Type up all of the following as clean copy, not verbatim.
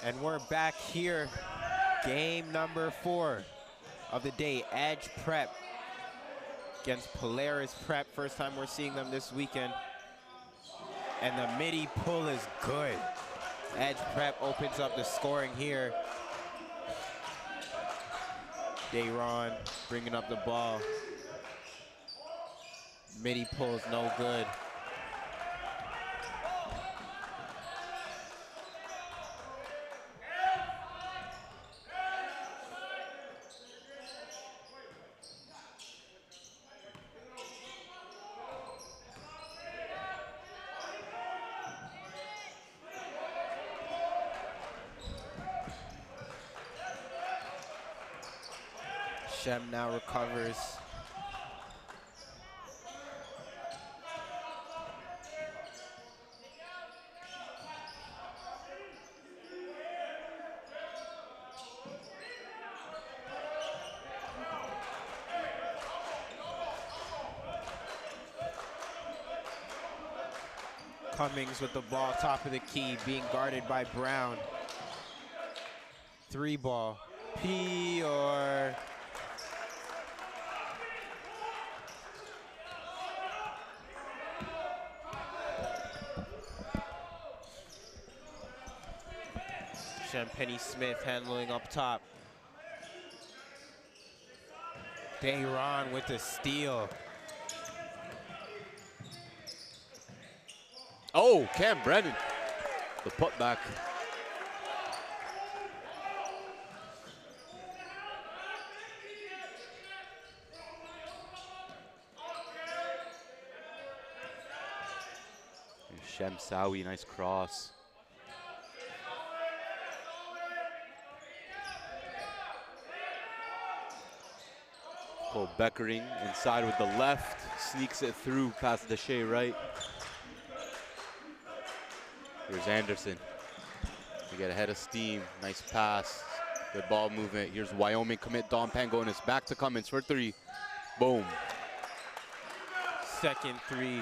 And we're back here. Game number 4 of the day. Edge Prep against Polaris Prep. First time we're seeing them this weekend. And the midi pull is good. Edge Prep opens up the scoring here. Dayron bringing up the ball. Midi pull is no good. Shem now recovers. Cummings with the ball, top of the key, being guarded by Brown. 3 ball. P or... Penny Smith handling up top. Dayron with the steal. Oh, Cam Brennan, the putback. Shem Sawi, nice cross. Cole Beckering inside with the left, sneaks it through past Deshay right. Here's Anderson. We get ahead of steam. Nice pass. Good ball movement. Here's Wyoming commit Don Pangonis. Back to Cummins for 3. Boom. Second 3.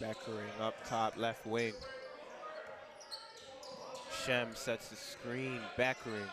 Beckering up top, left wing. Shem sets the screen, Beckering.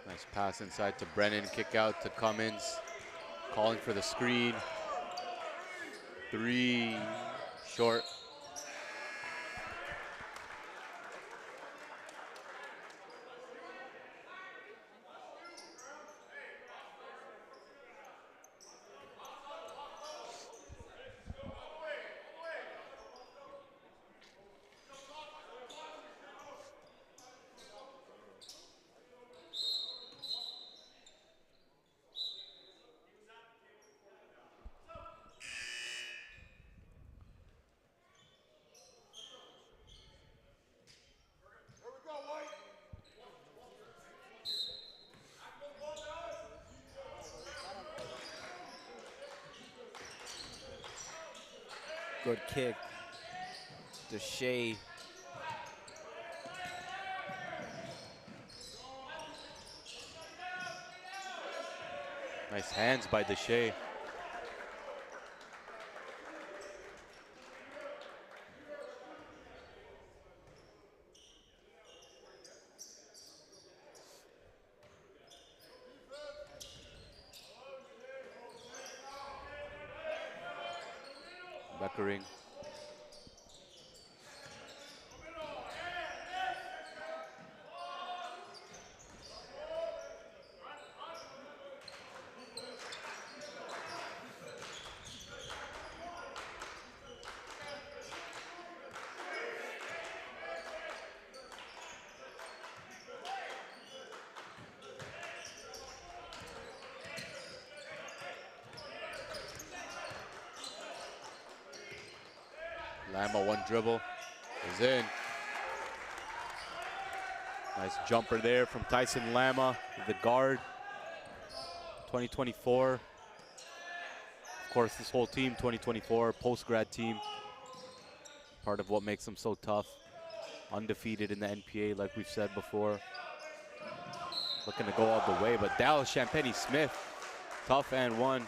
Nice pass inside to Brennan, kick out to Cummins, calling for the screen. 3, short. Good kick. Deshay. Nice hands by Deshay. Beckering. Lama, one dribble, is in. Nice jumper there from Tyson Lama, the guard. 2024. Of course, this whole team, 2024, post-grad team. Part of what makes them so tough. Undefeated in the NPA, like we've said before. Looking to go all the way, but Dallas Champagny Smith, tough and one.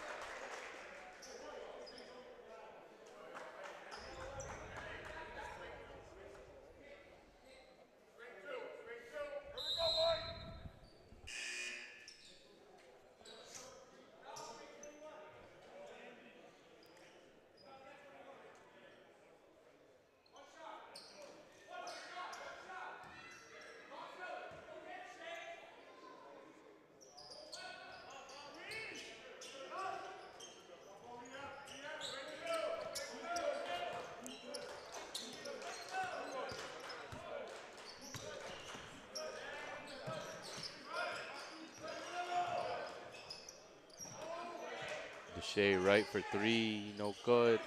Shea right for three, no good.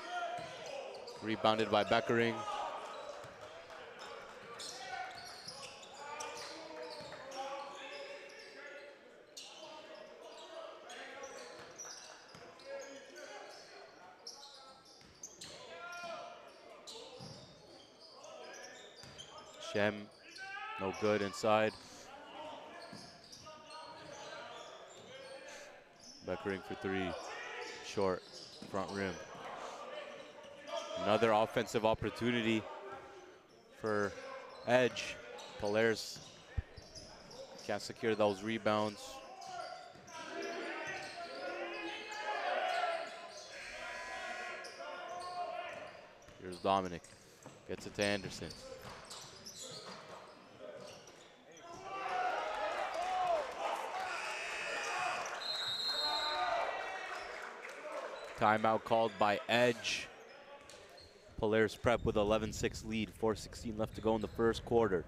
Rebounded by Beckering. Shem, no good inside. Beckering for three, short, front rim. Another offensive opportunity for Edge. Polaris can't secure those rebounds. Here's Dominic, gets it to Anderson. Timeout called by Edge. Polaris Prep with 11-6 lead, 4:16 left to go in the first quarter.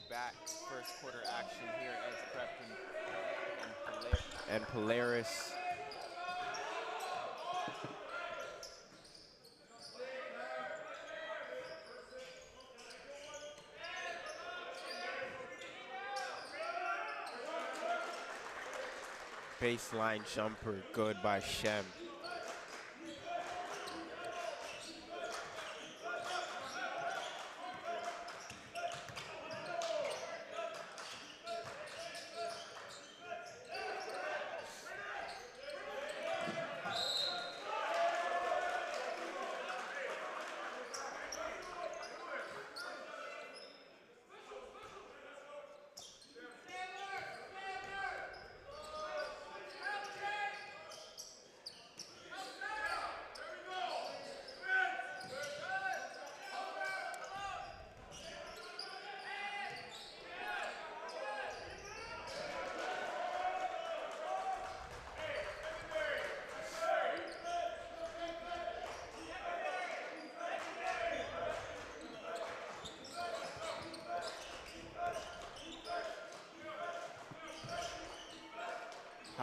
Back, first quarter action here as Prep and Polaris. Baseline jumper, good by Shem.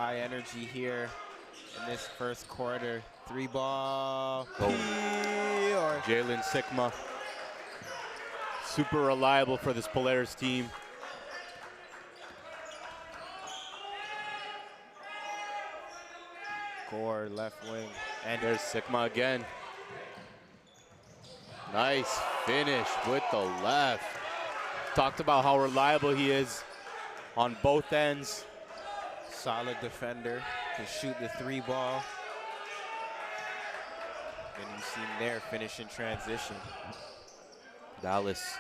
High energy here in this first quarter. 3-ball. Oh. Jalen Sigma. Super reliable for this Polaris team. Gore, left wing. And there's Sigma again. Nice finish with the left. Talked about how reliable he is on both ends. Solid defender to shoot the 3-ball. And you see him there finish in transition. Dallas.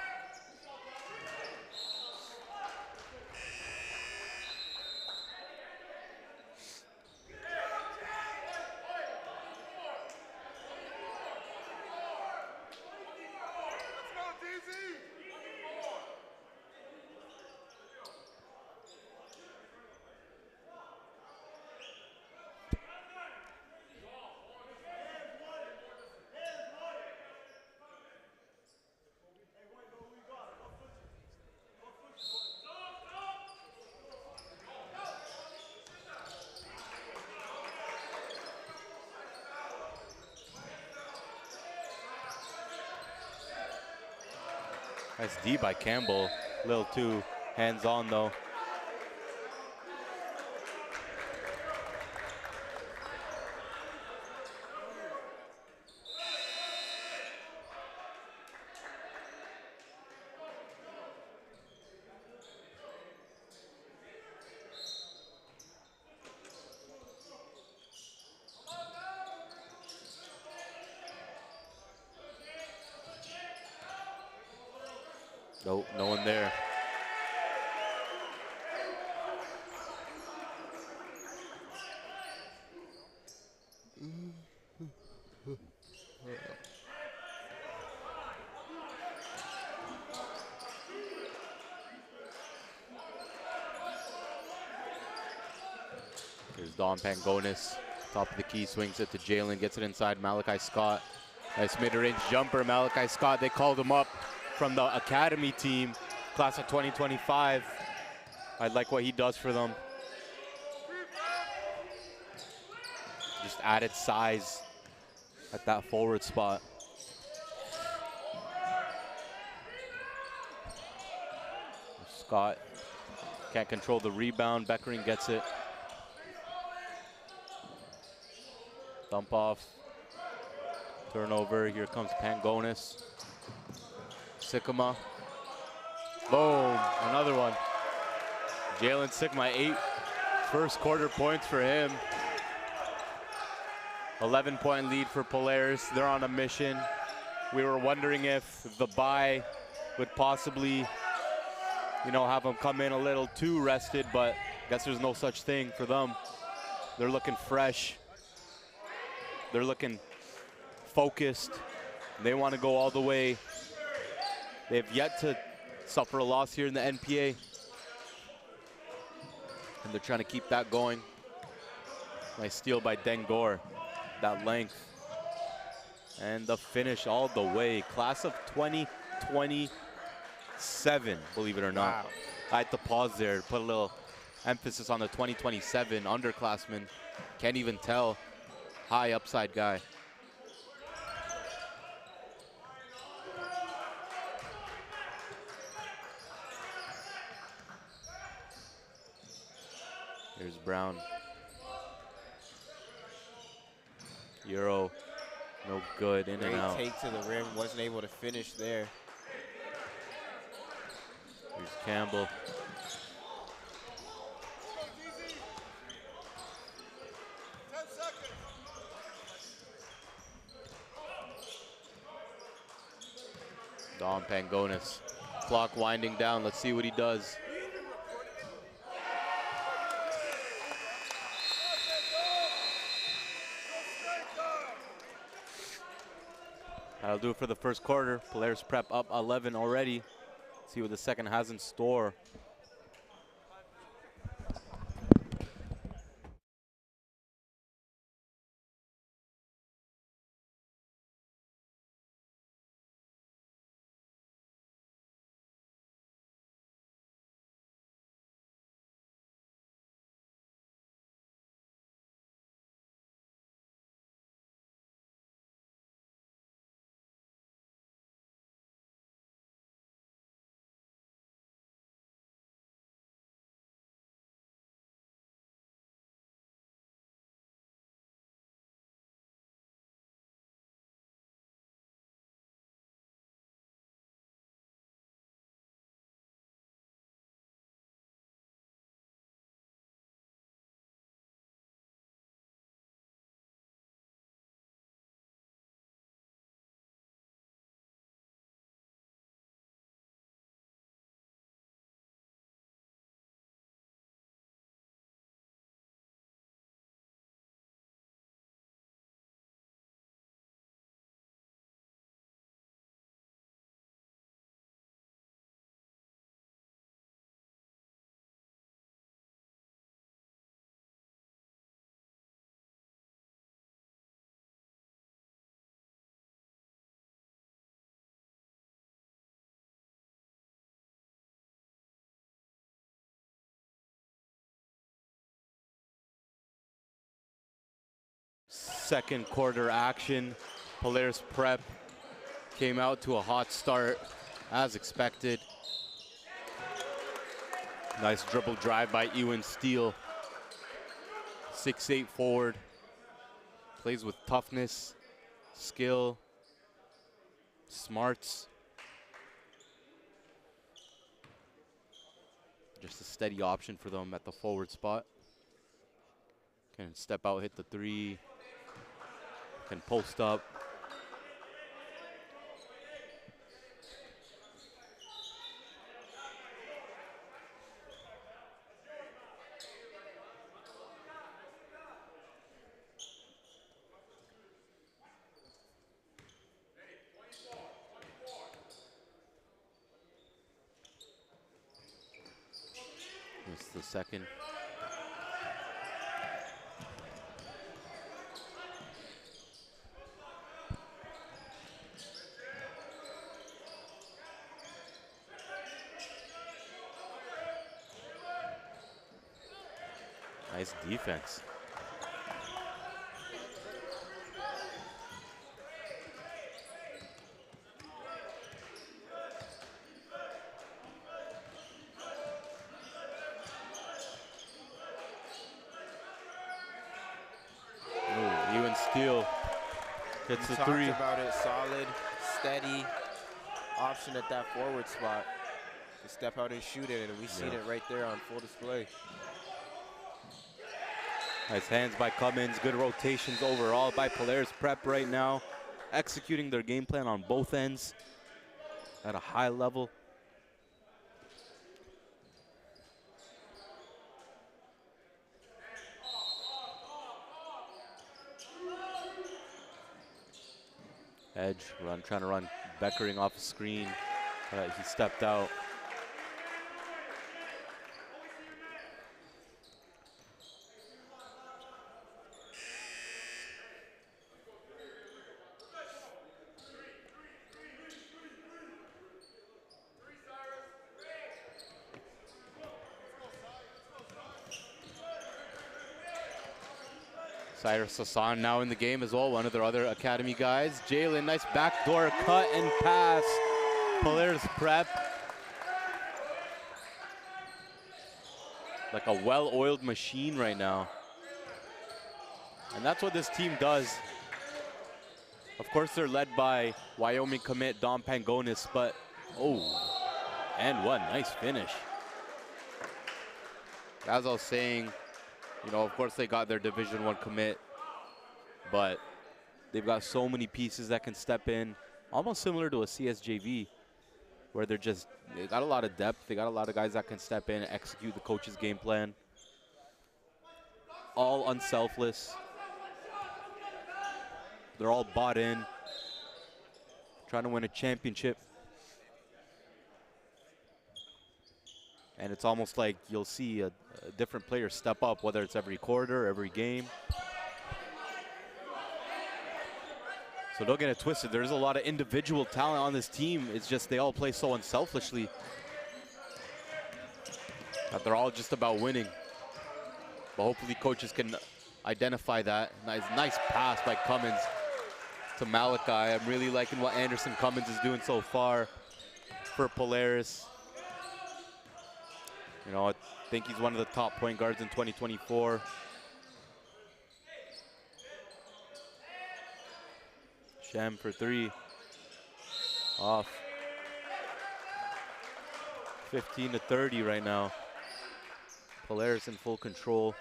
Nice D by Campbell. A little too hands-on though. Nope, no one there. Here's Don Pangonis, top of the key, swings it to Jalen, gets it inside Malachi Scott. Nice mid-range jumper, Malachi Scott. They called him up from the academy team, class of 2025. I like what he does for them. Just added size at that forward spot. Scott can't control the rebound. Beckering gets it. Dump off. Turnover. Here comes Pangonis. Sigma. Boom. Another one. Jalen Sigma, 8 first quarter points for him. 11-point lead for Polaris. They're on a mission. We were wondering if the bye would possibly, you know, have them come in a little too rested, but I guess there's no such thing for them. They're looking fresh. They're looking focused. They want to go all the way. They've yet to suffer a loss here in the NPA. And they're trying to keep that going. Nice steal by Dengor. That length. And the finish all the way. Class of 2027, believe it or not. Wow. I had to pause there, put a little emphasis on the 2027 underclassmen. Can't even tell. High upside guy. Here's Brown. Euro, no good, in Great and out. take to the rim, wasn't able to finish there. Here's Campbell. Don Pangonis. Clock winding down, let's see what he does. That'll do it for the first quarter. Polaris Prep up 11 already. See what the second has in store. second quarter action. Polaris Prep came out to a hot start as expected. Nice dribble drive by Ewan Steele. 6'8" forward. Plays with toughness, skill, smarts. Just a steady option for them at the forward spot. Can step out, hit the three. Can post up. This is the second. Nice defense. Ooh, Ewan Steele hits the three. Talked about it, solid, steady option at that forward spot. To step out and shoot it, and we've seen it right there on full display. Nice hands by Cummins. Good rotations overall by Polaris Prep right now. Executing their game plan on both ends at a high level. Edge run, trying to run Beckering off the screen. He stepped out. Cyrus Hassan now in the game as well, one of their other academy guys. Jalen, nice backdoor cut and pass. Polaris Prep. Like a well-oiled machine right now. And that's what this team does. Of course, they're led by Wyoming commit Dom Pangonis, but, oh, and what nice finish. As I was saying, you know, of course they got their Division I commit, but they've got so many pieces that can step in, almost similar to a CSJV, where they got a lot of depth. They got a lot of guys that can step in and execute the coach's game plan. All unselfless. They're all bought in, trying to win a championship. And it's almost like you'll see a different player step up, whether it's every quarter, every game. So don't get it twisted. There's a lot of individual talent on this team. It's just they all play so unselfishly that they're all just about winning. But hopefully coaches can identify that. Nice pass by Cummins to Malachi. I'm really liking what Anderson Cummins is doing so far for Polaris. You know, I think he's one of the top point guards in 2024. Shem for three. Off. 15-30 right now. Polaris in full control.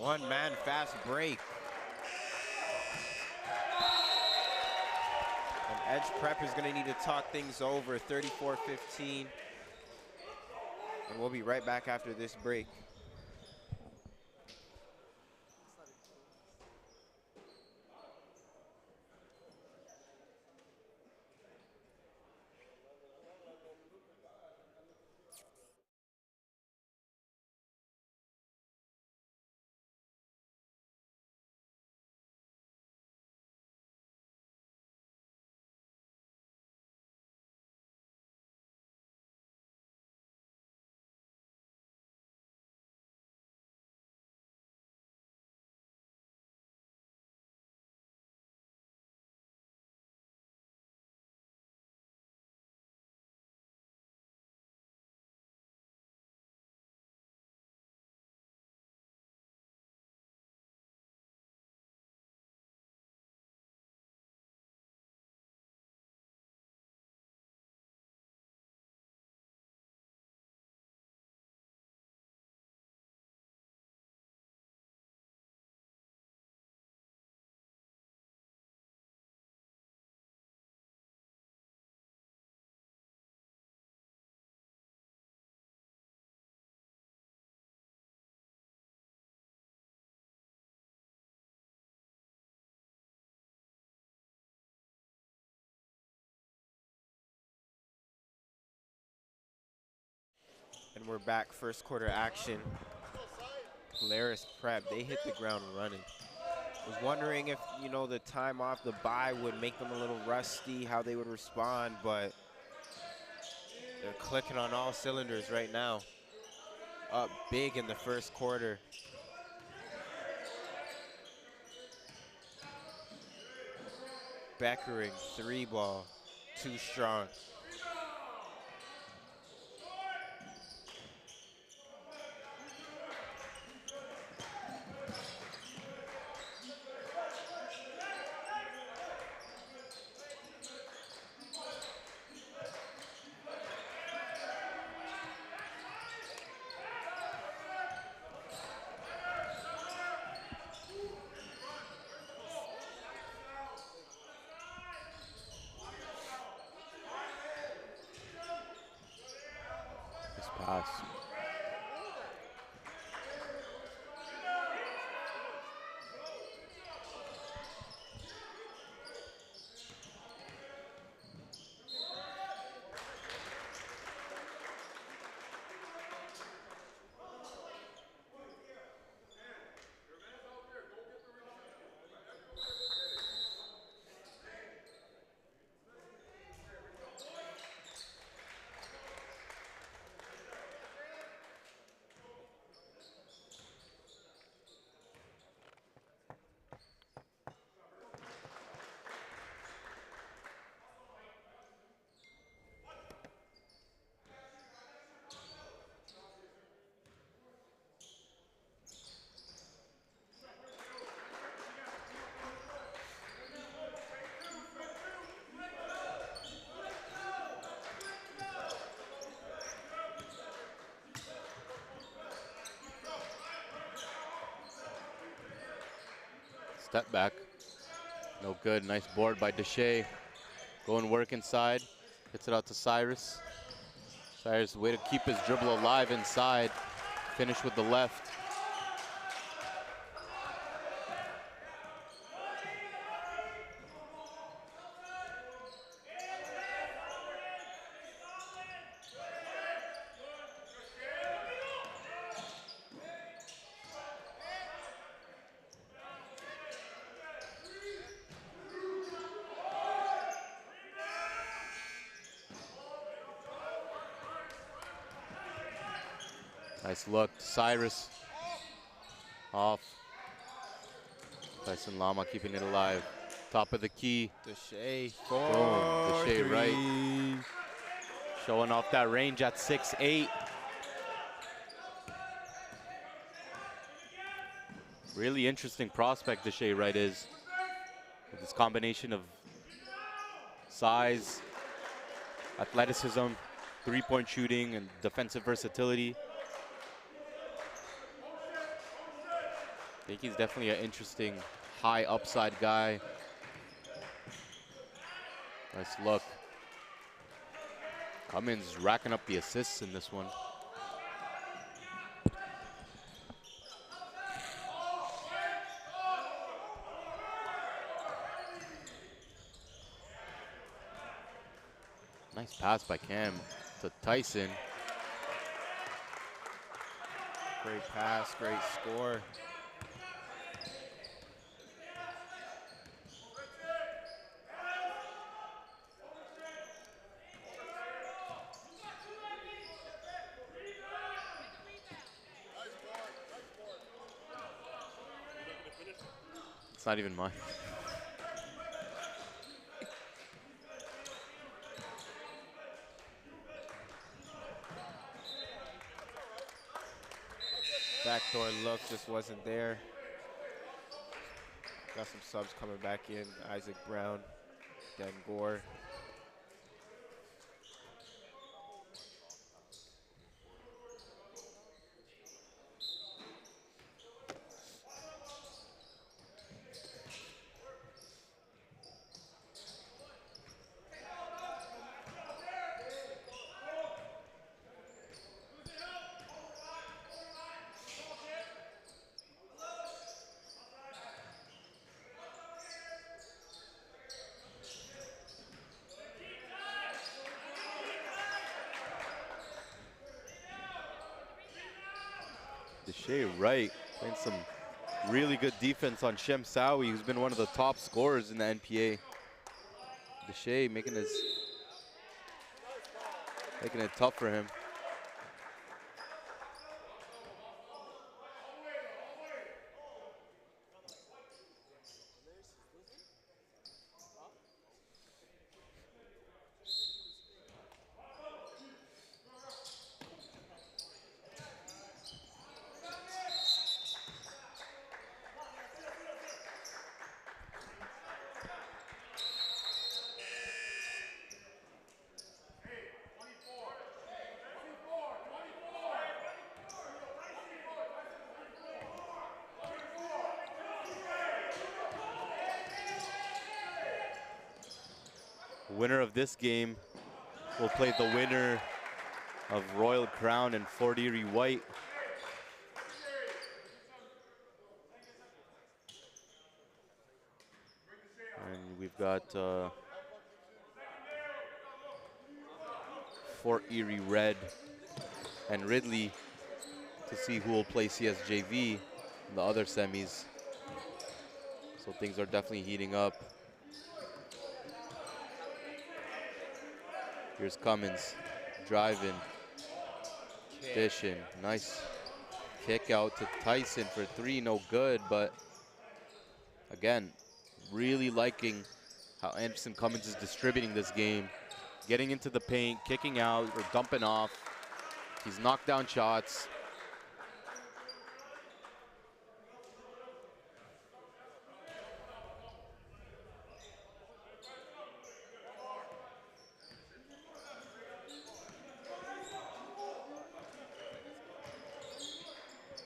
One-man fast break. And Edge Prep is going to need to talk things over, 34-15. And we'll be right back after this break. And we're back, first quarter action. Polaris Prep, they hit the ground running. Was wondering if, you know, the time off the bye would make them a little rusty, how they would respond, but they're clicking on all cylinders right now. Up big in the first quarter. Beckering, 3-ball, too strong. Nice pass. Step back. No good. Nice board by Deshay. Going work inside. Gets it out to Cyrus. Cyrus, way to keep his dribble alive inside. Finish with the left. Nice look. Cyrus off. Tyson Lama keeping it alive. Top of the key. Deshay, Boom. Deshay 4-3. right. Showing off that range at 6'8". Really interesting prospect Deshay Wright is. With this combination of size, athleticism, three-point shooting, and defensive versatility. I think he's definitely an interesting, high upside guy. Nice look. Cummins racking up the assists in this one. Nice pass by Cam to Tyson. Great pass, great score. It's not even mine. Backdoor look just wasn't there. Got some subs coming back in. Isaac Brown, Dan Gore. Deshae Wright playing some really good defense on Shem Sawi, who's been one of the top scorers in the NPA. Deshae making it tough for him. Winner of this game will play the winner of Royal Crown and Fort Erie White. And we've got Fort Erie Red and Ridley to see who will play CSJV in the other semis. So things are definitely heating up. Here's Cummins, driving, dishing. Nice kick out to Tyson for three, no good, but again, really liking how Anderson Cummins is distributing this game. Getting into the paint, kicking out, or dumping off. He's knocked down shots.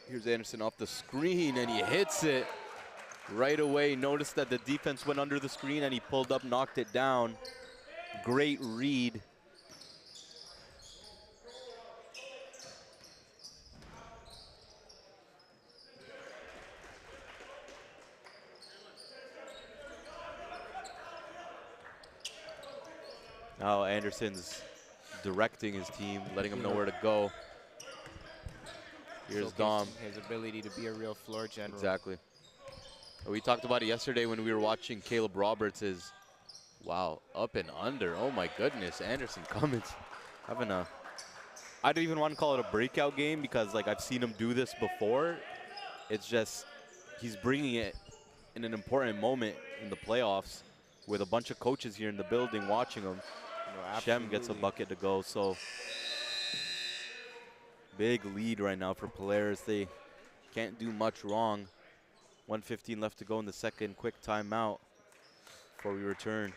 Here's Anderson off the screen, and he hits it right away. Noticed that the defense went under the screen, and he pulled up, knocked it down. Great read. Now Anderson's directing his team, letting them know where to go. Here's Dom. His ability to be a real floor general. Exactly. We talked about it yesterday when we were watching Caleb Roberts. Wow, up and under. Oh my goodness, Anderson Cummins having a, I don't even want to call it a breakout game because like I've seen him do this before. It's just, he's bringing it in an important moment in the playoffs with a bunch of coaches here in the building watching him. Shem gets a bucket to go, so big lead right now for Polaris. They can't do much wrong. 1:15 left to go in the second. Quick timeout before we return.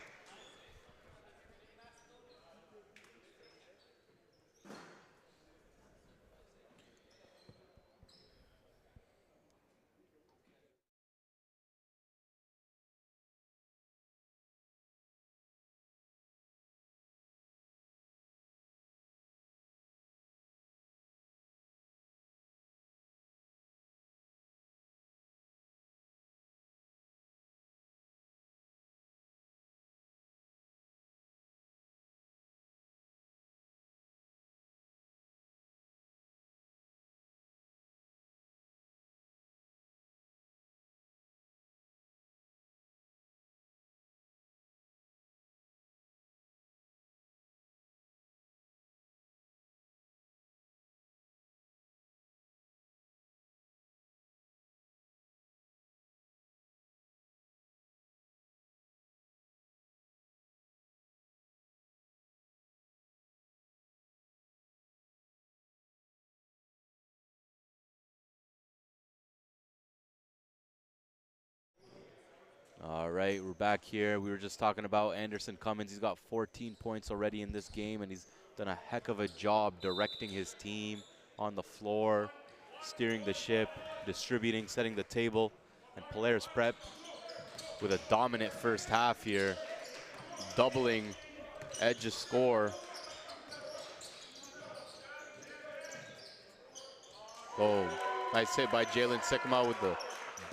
All right, we're back here. We were just talking about Anderson Cummins. He's got 14 points already in this game, and he's done a heck of a job directing his team on the floor, steering the ship, distributing, setting the table. And Polaris Prep with a dominant first half here, doubling Edge's score. Oh, nice hit by Jalen Sikma with the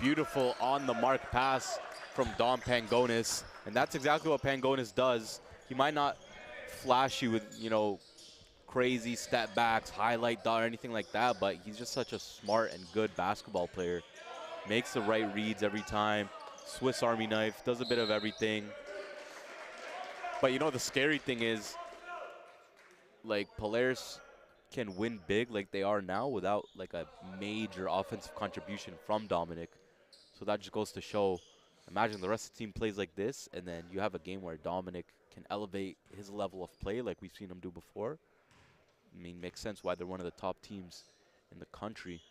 beautiful on-the-mark pass from Dom Pangonis. And that's exactly what Pangonis does. He might not flash you with, you know, crazy step backs, highlight dot, or anything like that, but he's just such a smart and good basketball player. Makes the right reads every time. Swiss Army knife, does a bit of everything. But you know, the scary thing is, like, Polaris can win big like they are now without like a major offensive contribution from Dominic. So that just goes to show, imagine the rest of the team plays like this, and then you have a game where Dominic can elevate his level of play like we've seen him do before. I mean, makes sense why they're one of the top teams in the country.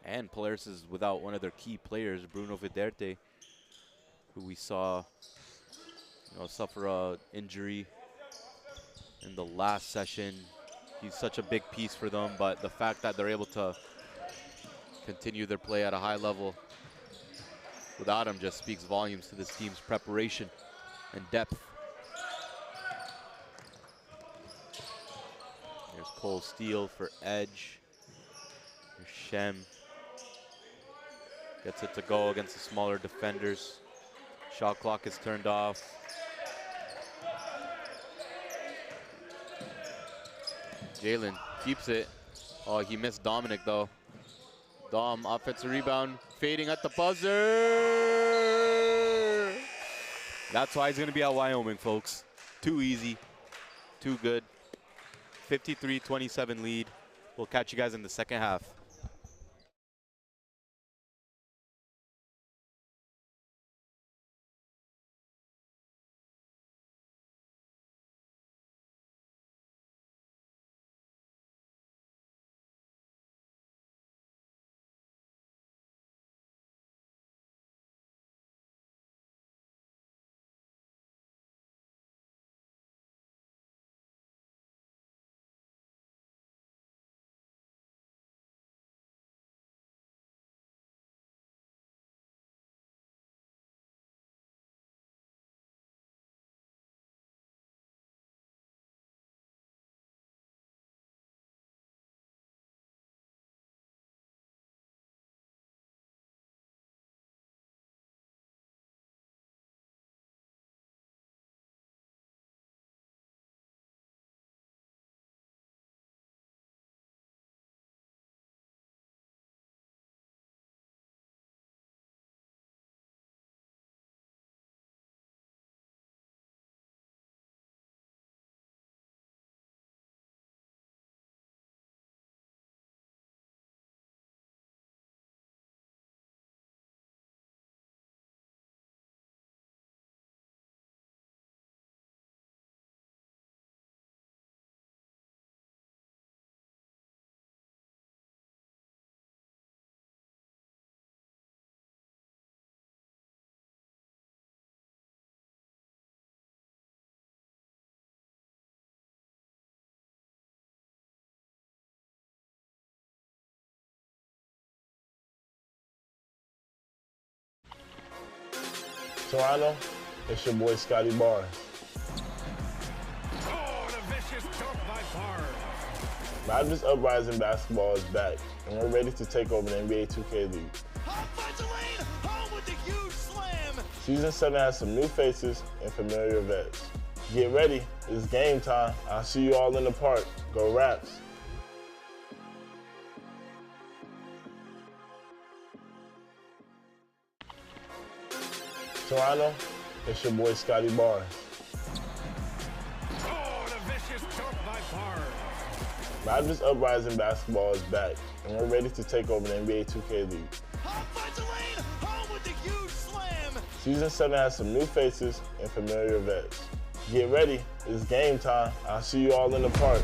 And Polaris is without one of their key players, Bruno Viderte, who we saw, you know, suffer a injury in the last session. He's such a big piece for them, but the fact that they're able to continue their play at a high level without him just speaks volumes to this team's preparation and depth. There's Cole Steele for Edge. There's Shem. Gets it to go against the smaller defenders. Shot clock is turned off. Jalen keeps it. Oh, he missed Dominic though. Dom, offensive rebound, fading at the buzzer. That's why he's gonna be at Wyoming, folks. Too easy, too good. 53-27 lead. We'll catch you guys in the second half. Toronto, it's your boy Scotty Barnes. Oh, the vicious dunk by Barnes. Raptors Uprising basketball is back, and we're ready to take over the NBA 2K League. Finds the lane, home with the huge slam. Season 7 has some new faces and familiar vets. Get ready, it's game time. I'll see you all in the park. Go Raps. Toronto, it's your boy Scotty Barnes. Oh, the vicious dunk by Barnes. Raptors Uprising basketball is back, and we're ready to take over the NBA 2K League. Finds the lane, home with the huge slam. Season 7 has some new faces and familiar vets. Get ready, it's game time. I'll see you all in the park.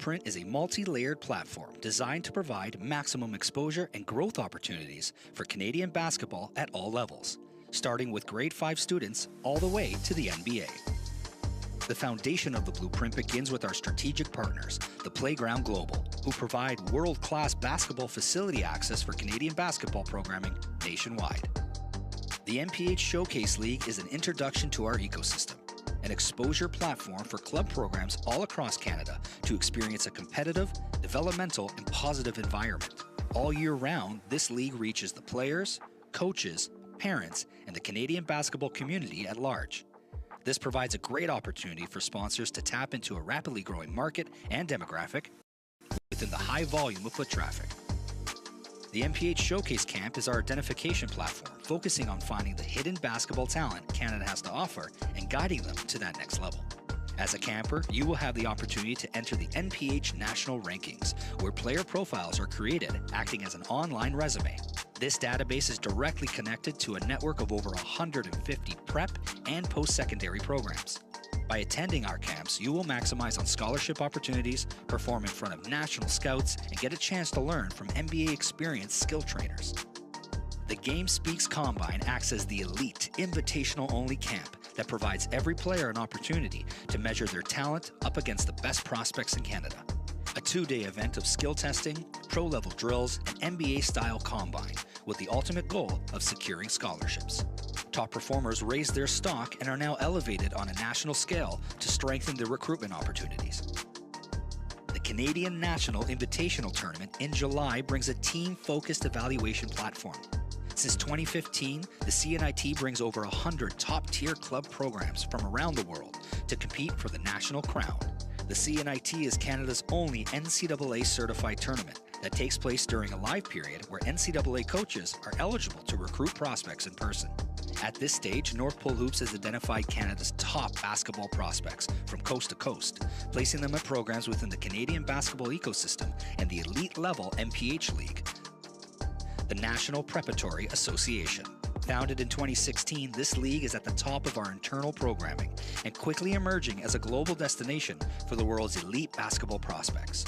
Blueprint is a multi-layered platform designed to provide maximum exposure and growth opportunities for Canadian basketball at all levels, starting with grade 5 students all the way to the NBA. The foundation of the Blueprint begins with our strategic partners, the Playground Global, who provide world-class basketball facility access for Canadian basketball programming nationwide. The NPH Showcase League is an introduction to our ecosystem, an exposure platform for club programs all across Canada to experience a competitive, developmental, and positive environment. All year round, this league reaches the players, coaches, parents, and the Canadian basketball community at large. This provides a great opportunity for sponsors to tap into a rapidly growing market and demographic within the high volume of foot traffic. The NPH Showcase Camp is our identification platform, focusing on finding the hidden basketball talent Canada has to offer and guiding them to that next level. As a camper, you will have the opportunity to enter the NPH National Rankings, where player profiles are created, acting as an online resume. This database is directly connected to a network of over 150 prep and post-secondary programs. By attending our camps, you will maximize on scholarship opportunities, perform in front of national scouts, and get a chance to learn from NBA experienced skill trainers. The Game Speaks Combine acts as the elite, invitational-only camp that provides every player an opportunity to measure their talent up against the best prospects in Canada. A 2-day event of skill testing, pro-level drills, and NBA-style combine, with the ultimate goal of securing scholarships. Top performers raised their stock and are now elevated on a national scale to strengthen their recruitment opportunities. The Canadian National Invitational Tournament in July brings a team-focused evaluation platform. Since 2015, the CNIT brings over 100 top-tier club programs from around the world to compete for the national crown. The CNIT is Canada's only NCAA-certified tournament that takes place during a live period where NCAA coaches are eligible to recruit prospects in person. At this stage, North Pole Hoops has identified Canada's top basketball prospects from coast to coast, placing them at programs within the Canadian basketball ecosystem and the elite-level NPH League, the National Preparatory Association. Founded in 2016, this league is at the top of our internal programming and quickly emerging as a global destination for the world's elite basketball prospects.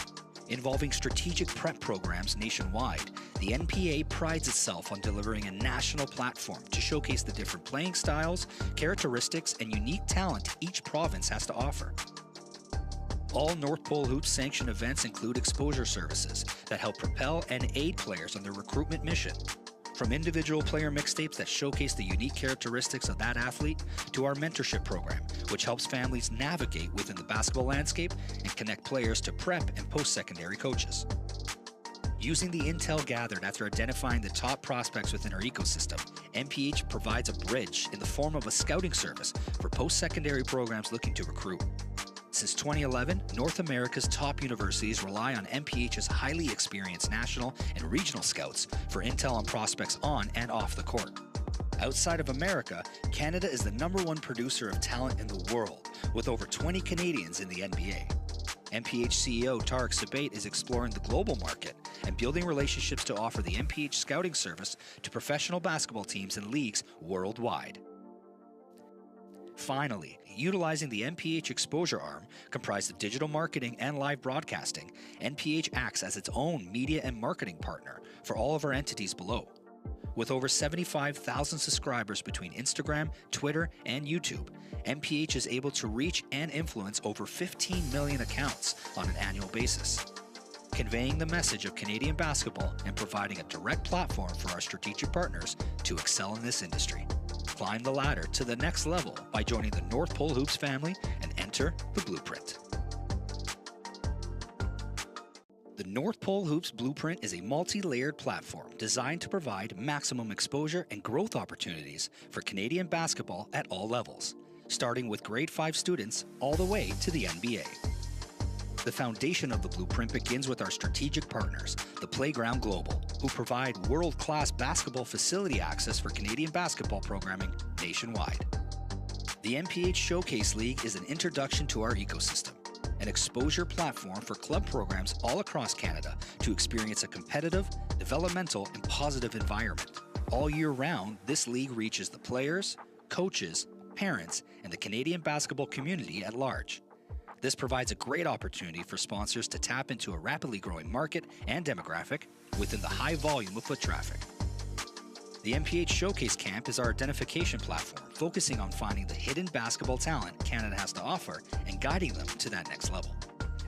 Involving strategic prep programs nationwide, the NPA prides itself on delivering a national platform to showcase the different playing styles, characteristics, and unique talent each province has to offer. All North Pole Hoops sanctioned events include exposure services that help propel and aid players on their recruitment mission. From individual player mixtapes that showcase the unique characteristics of that athlete, to our mentorship program, which helps families navigate within the basketball landscape and connect players to prep and post-secondary coaches. Using the intel gathered after identifying the top prospects within our ecosystem, NPH provides a bridge in the form of a scouting service for post-secondary programs looking to recruit. Since 2011, North America's top universities rely on NPH's highly experienced national and regional scouts for intel on prospects on and off the court. Outside of America, Canada is the #1 producer of talent in the world, with over 20 Canadians in the NBA. NPH CEO Tarek Sabate is exploring the global market and building relationships to offer the NPH scouting service to professional basketball teams and leagues worldwide. Finally, utilizing the NPH exposure arm, comprised of digital marketing and live broadcasting, NPH acts as its own media and marketing partner for all of our entities below. With over 75,000 subscribers between Instagram, Twitter, and YouTube, NPH is able to reach and influence over 15 million accounts on an annual basis, conveying the message of Canadian basketball and providing a direct platform for our strategic partners to excel in this industry. Climb the ladder to the next level by joining the North Pole Hoops family and enter the Blueprint. The North Pole Hoops Blueprint is a multi-layered platform designed to provide maximum exposure and growth opportunities for Canadian basketball at all levels, starting with grade 5 students all the way to the NBA. The foundation of the Blueprint begins with our strategic partners, the Playground Global, who provide world-class basketball facility access for Canadian basketball programming nationwide. The NPH Showcase League is an introduction to our ecosystem, an exposure platform for club programs all across Canada to experience a competitive, developmental, and positive environment. All year round, this league reaches the players, coaches, parents, and the Canadian basketball community at large. This provides a great opportunity for sponsors to tap into a rapidly growing market and demographic within the high volume of foot traffic. The NPH Showcase Camp is our identification platform, focusing on finding the hidden basketball talent Canada has to offer and guiding them to that next level.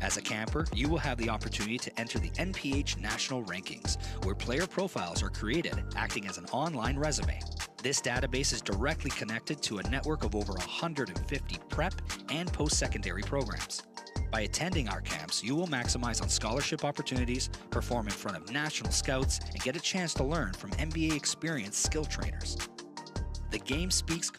As a camper, you will have the opportunity to enter the NPH National Rankings, where player profiles are created, acting as an online resume. This database is directly connected to a network of over 150 prep and post-secondary programs. By attending our camps, you will maximize on scholarship opportunities, perform in front of national scouts, and get a chance to learn from NBA experienced skill trainers. The game speaks.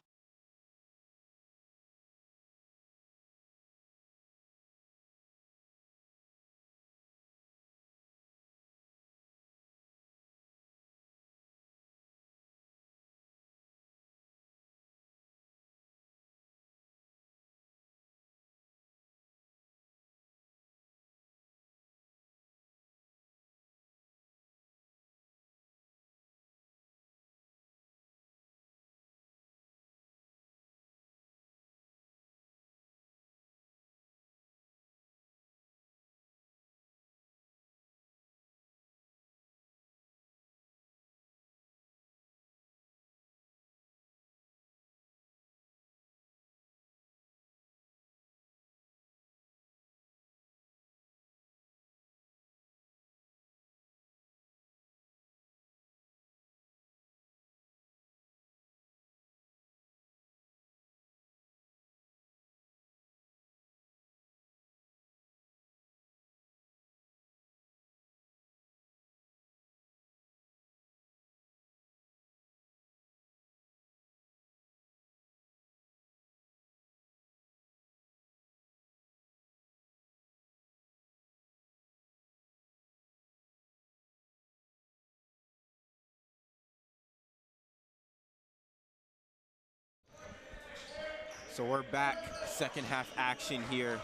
So we're back, second half action here.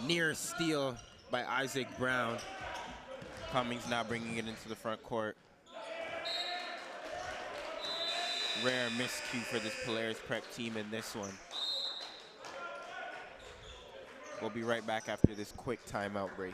Near steal by Isaac Brown. Cummings now bringing it into the front court. Rare miscue for this Polaris prep team in this one. We'll be right back after this quick timeout break.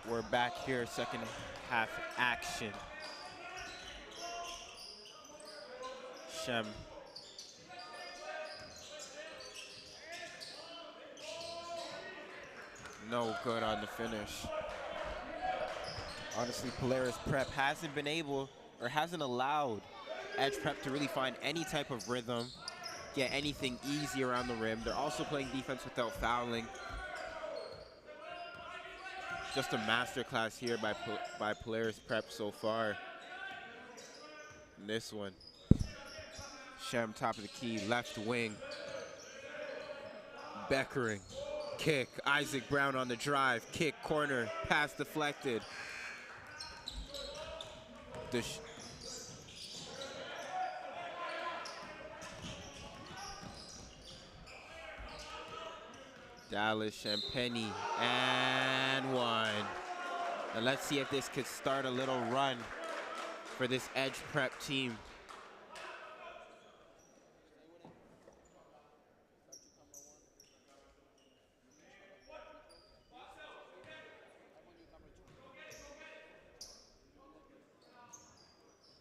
We're back here, second half action. Shem. No good on the finish. Honestly, Polaris Prep hasn't been able, or hasn't allowed Edge Prep to really find any type of rhythm, get anything easy around the rim. They're also playing defense without fouling. Just a masterclass here by Polaris Prep so far. And this one, Shem top of the key, left wing. Beckering, kick, Isaac Brown on the drive, kick, corner, pass deflected. Dallas Champagny, and one. And let's see if this could start a little run for this Edge Prep team.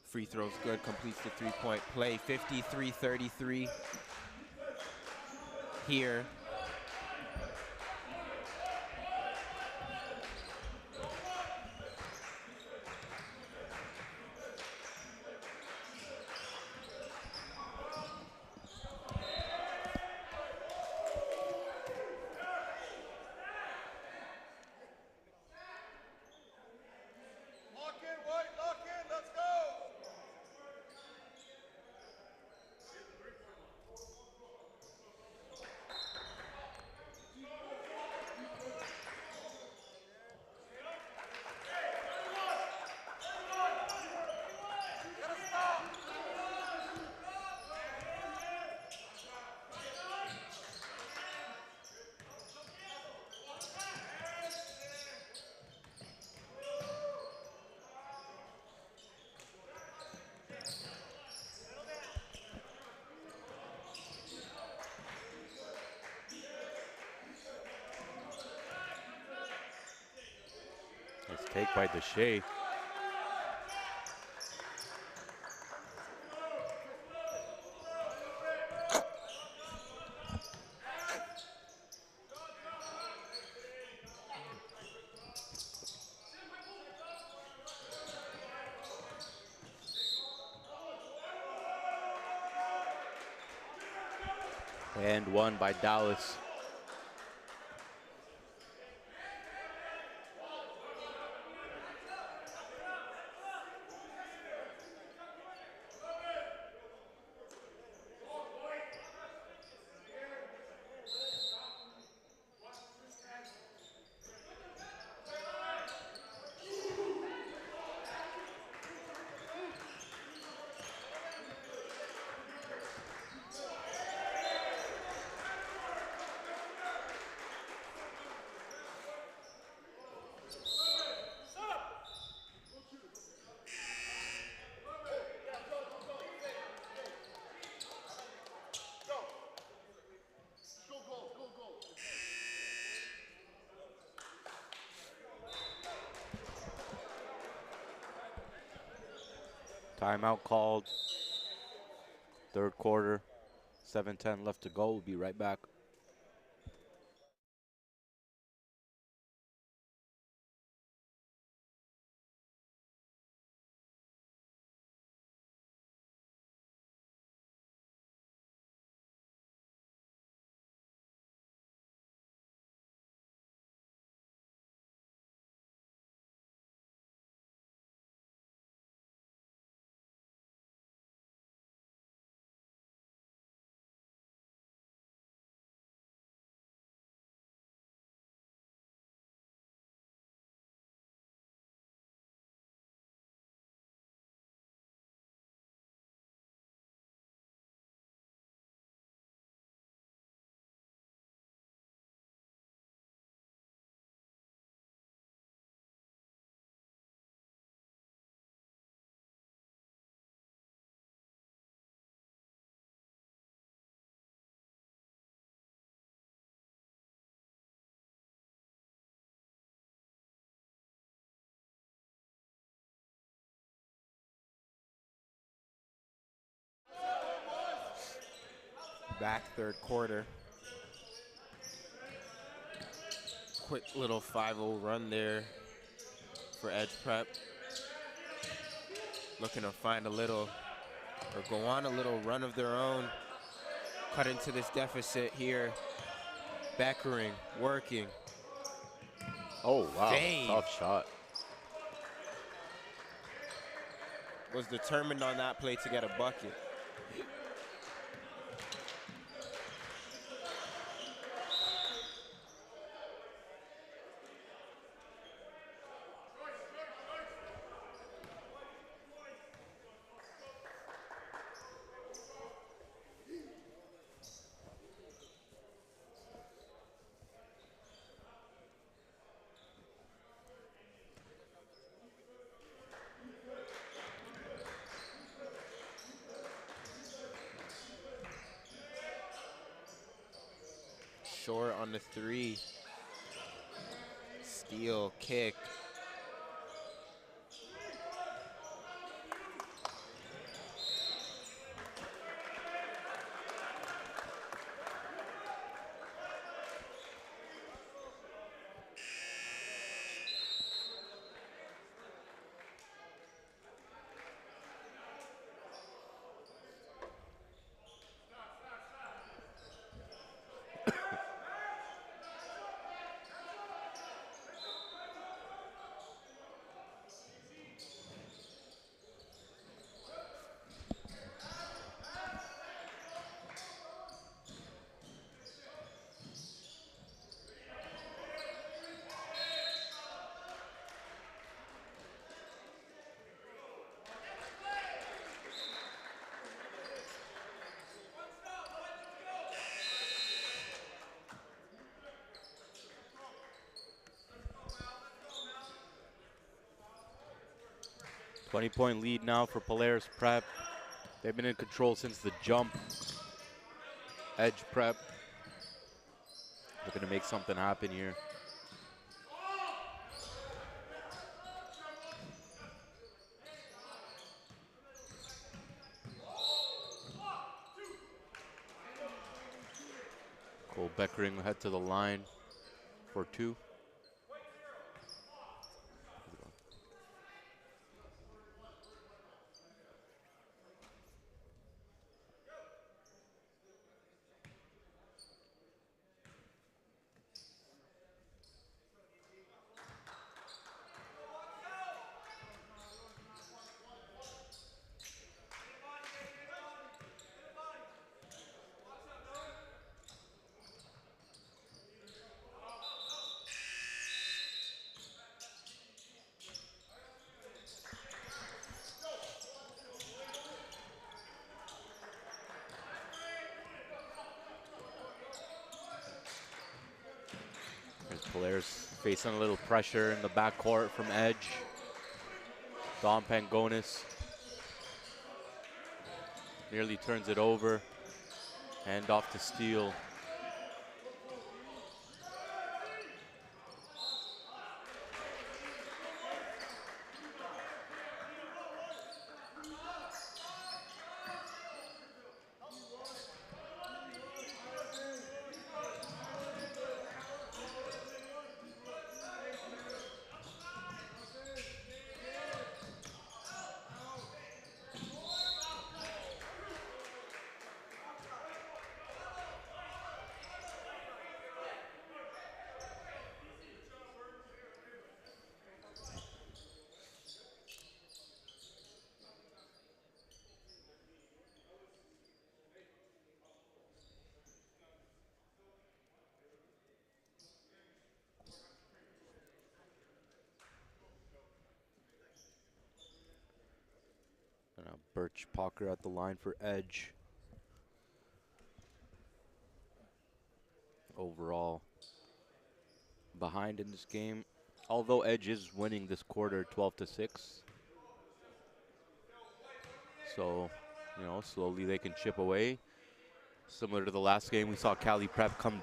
Free throw's good, completes the three-point play, 53-33 here. Nice take by Deshay. And one by Dallas. Timeout called. Third quarter. 7:10 left to go. We'll be right back. Back third quarter. Quick little 5-0 run there for Edge Prep. Looking to find a little, or go on a little run of their own. Cut into this deficit here. Beckering, working. Oh, wow. Dang. Tough shot. Was determined on that play to get a bucket. Short on the three. Steal, kick. .20 lead now for Polaris Prep. They've been in control since the jump. Edge Prep. Looking to make something happen here. Cole Beckering will head to the line for 2. Polaris facing a little pressure in the backcourt from Edge. Dom Pangonis nearly turns it over. Hand off to Steele. And Birch Pocker at the line for Edge. Overall, behind in this game, although Edge is winning this quarter 12-6. So, you know, slowly they can chip away. Similar to the last game, we saw Cali Prep come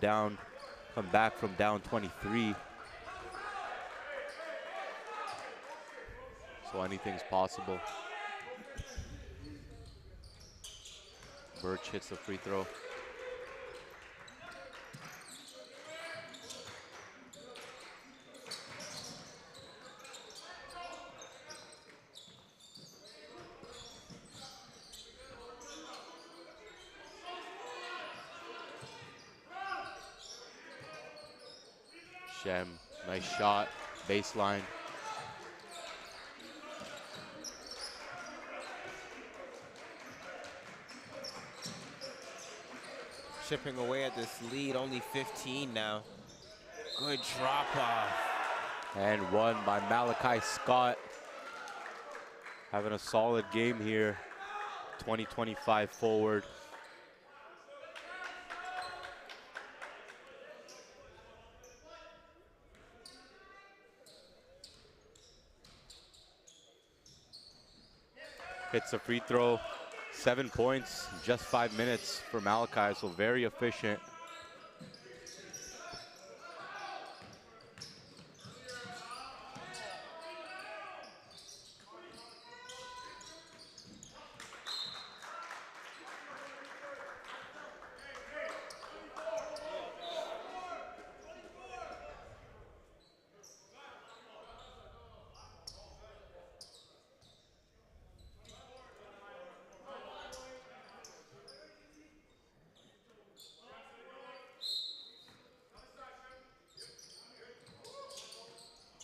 back from down 23. So anything's possible. Birch hits the free throw. Shem, nice shot, baseline. Chipping away at this lead, only 15 now. Good drop off. And one by Malachi Scott. Having a solid game here. 20-25 forward. Hits a free throw. 7 points, just 5 minutes for Malachi, so very efficient.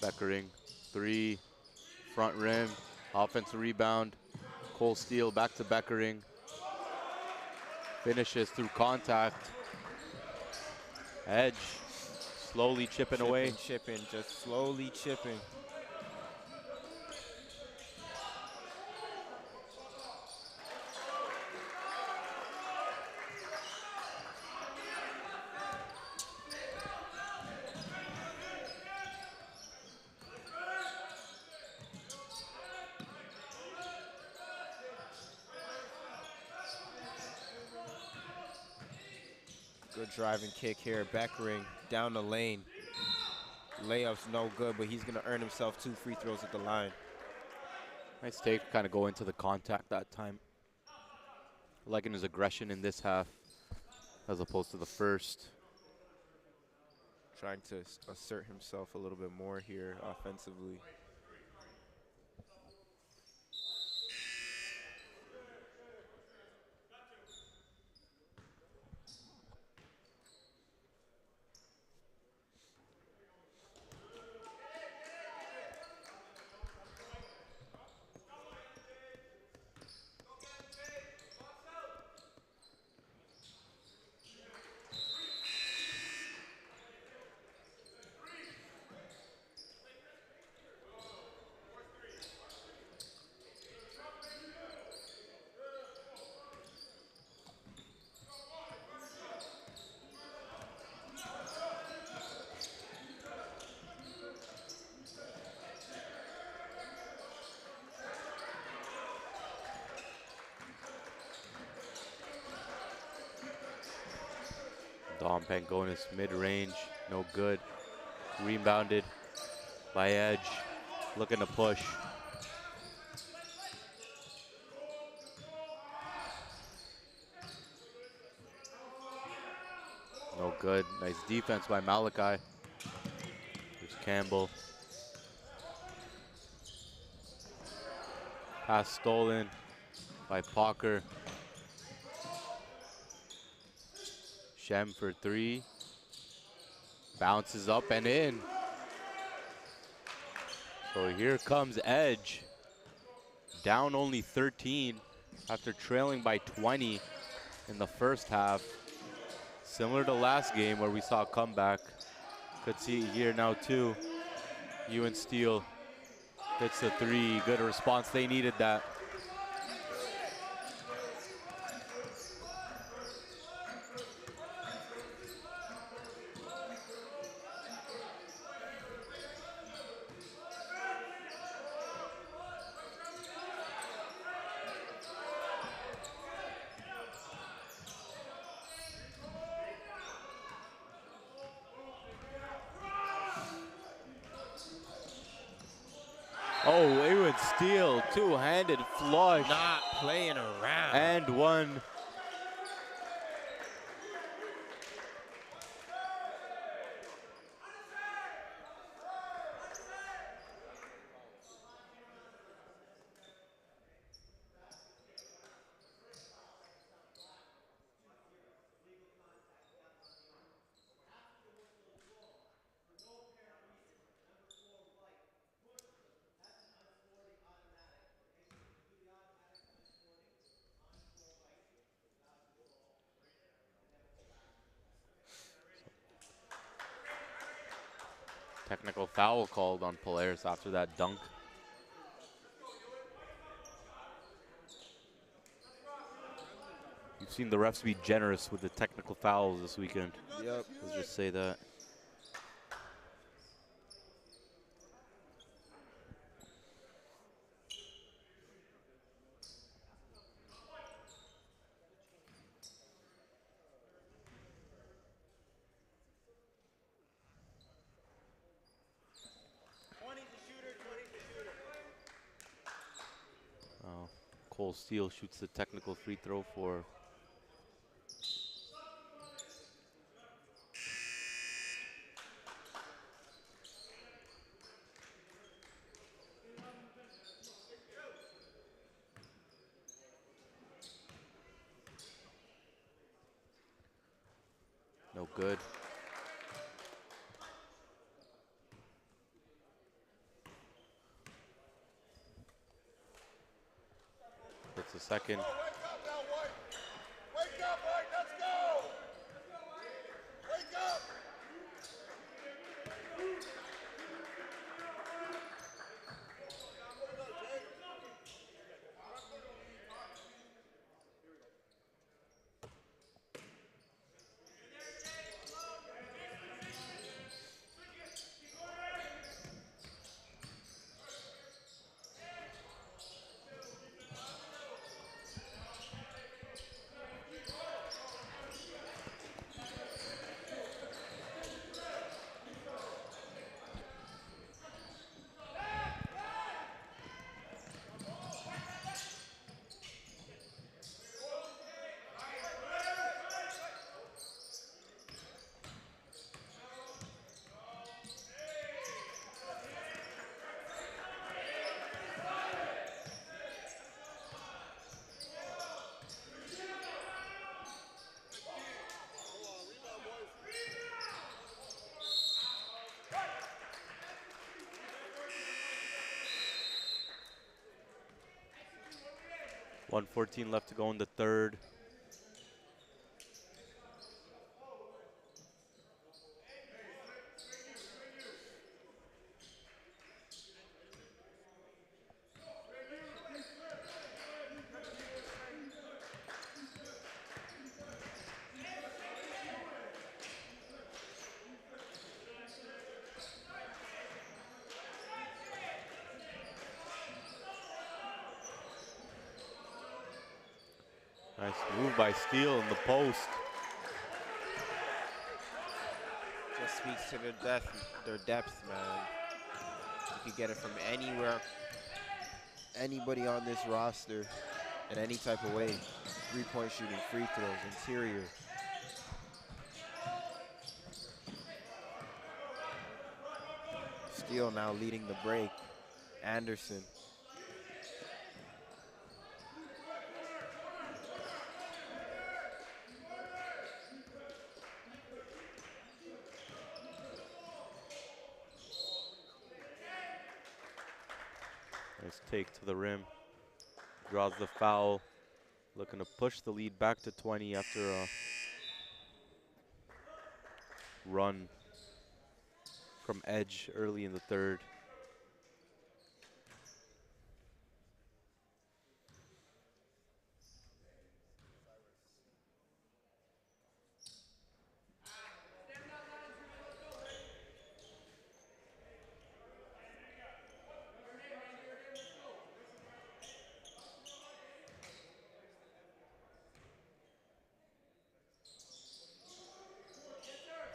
Beckering, 3, front rim, offensive rebound. Cole Steele back to Beckering. Finishes through contact. Edge slowly chipping away. Chipping, just slowly chipping. Good driving kick here. Beckering down the lane. Layup's no good, but he's going to earn himself 2 free throws at the line. Nice take, kind of go into the contact that time. Liking his aggression in this half as opposed to the first. trying to assert himself a little bit more here offensively. Dom Pangonis mid-range, no good. Rebounded by Edge, looking to push. No good. Nice defense by Malachi. Here's Campbell. Pass stolen by Parker. Shem for three. Bounces up and in. So here comes Edge. Down only 13 after trailing by 20 in the first half. Similar to last game where we saw a comeback. Could see it here now too. Ewan Steele hits the three. Good response. They needed that. Oh, Ewan Steele, two-handed flush. Not playing around. And one. Technical foul called on Polaris after that dunk. You've seen the refs be generous with the technical fouls this weekend. Yep. Let's just say that. Cole Steele shoots the technical free throw for no good. That's the second. 1:14 left to go in the third. Nice move by Steele in the post. Just speaks to their depth, man. You could get it from anywhere, anybody on this roster, in any type of way. 3-point shooting, free throws, interior. Steele now leading the break. Anderson. Nice take to the rim. Draws the foul. Looking to push the lead back to 20 after a run from Edge early in the third.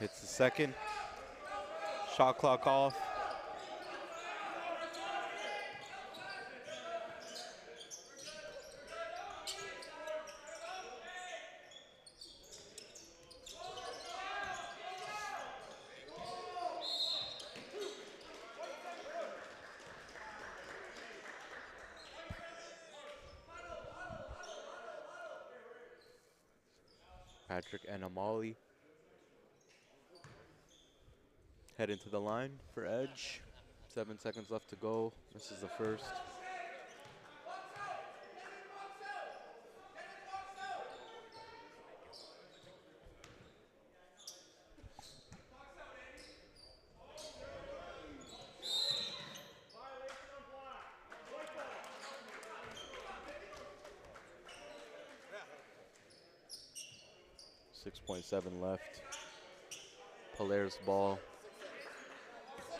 Hits the second. Shot clock off. Patrick and Amali head into the line for Edge. 7 seconds left to go. This is the first. .7 left. Polaris ball.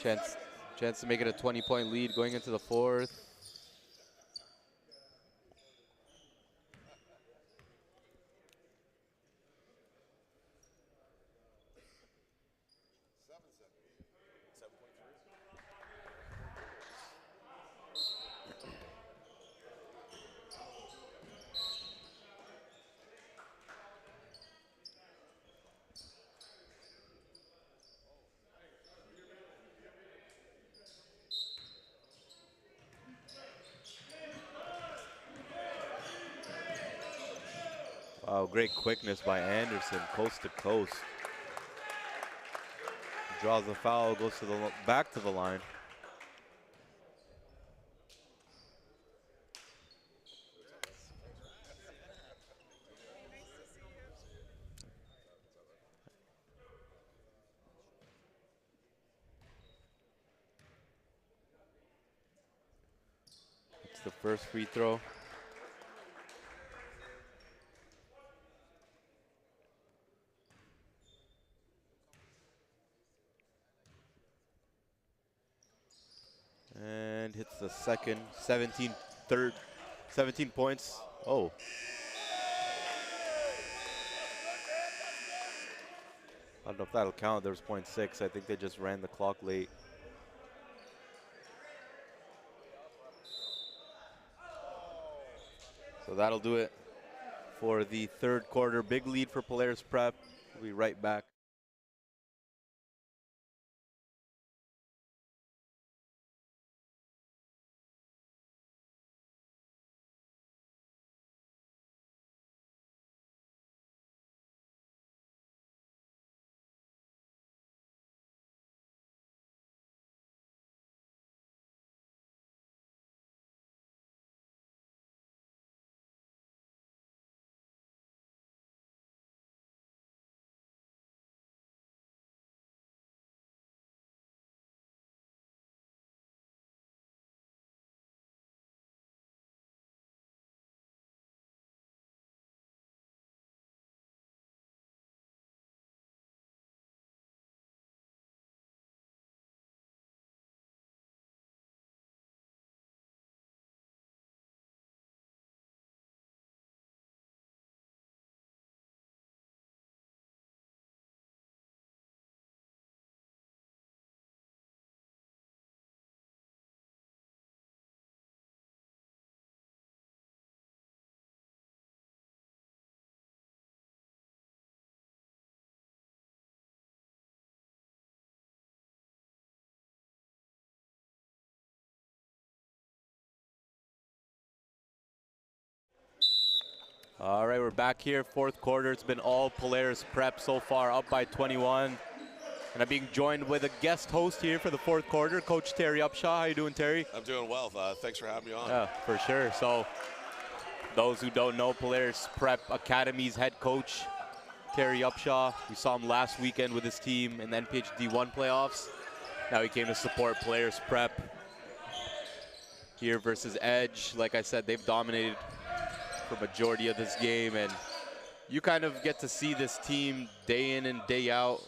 Chance to make it a 20-point lead going into the fourth. Wow, great quickness by Anderson, coast to coast. Draws the foul, goes to the back to the line. It's the first free throw. And hits the second, 17 points. Oh. I don't know if that'll count. There's .6. I think they just ran the clock late. So that'll do it for the third quarter. Big lead for Polaris Prep. We'll be right back. All right, we're back here, fourth quarter. It's been all Polaris Prep so far, up by 21. And I'm being joined with a guest host here for the fourth quarter, Coach Terry Upshaw. How you doing, Terry? I'm doing well. Thanks for having me on. Yeah, for sure. So, those who don't know, Polaris Prep Academy's head coach, Terry Upshaw. We saw him last weekend with his team in the NPA D1 playoffs. Now he came to support Polaris Prep here versus Edge. Like I said, they've dominated for majority of this game, and you kind of get to see this team day in and day out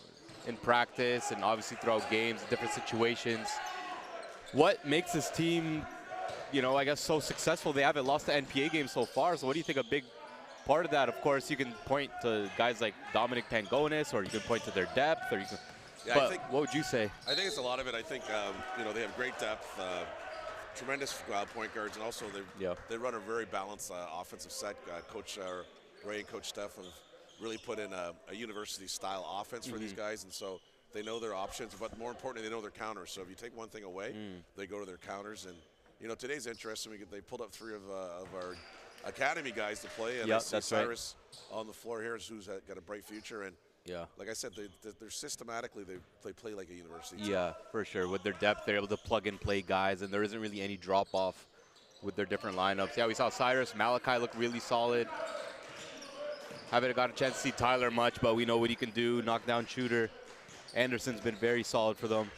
in practice and obviously throughout games, different situations. What makes this team, you know, I guess so successful? They haven't lost the NPA game so far, so what do you think a big part of that? Of course, you can point to guys like Dominic Pangonis, or you can point to their depth, or you can, Yeah, but I think, what would you say? I think it's a lot of it. I think, you know, they have great depth, tremendous point guards, and also they run a very balanced offensive set. Coach Ray and Coach Steph have really put in a university-style offense for these guys, and so they know their options, but more importantly, they know their counters. So if you take one thing away, they go to their counters. And, you know, today's interesting. They pulled up 3 of our academy guys to play, and I see Cyrus on the floor here, who's got a bright future. And like I said, they're systematically, they play like a university team. Yeah, for sure. With their depth, they're able to plug and play guys, and there isn't really any drop-off with their different lineups. Yeah, we saw Cyrus, Malachi look really solid. Haven't got a chance to see Tyler much, but we know what he can do, knockdown shooter. Anderson's been very solid for them.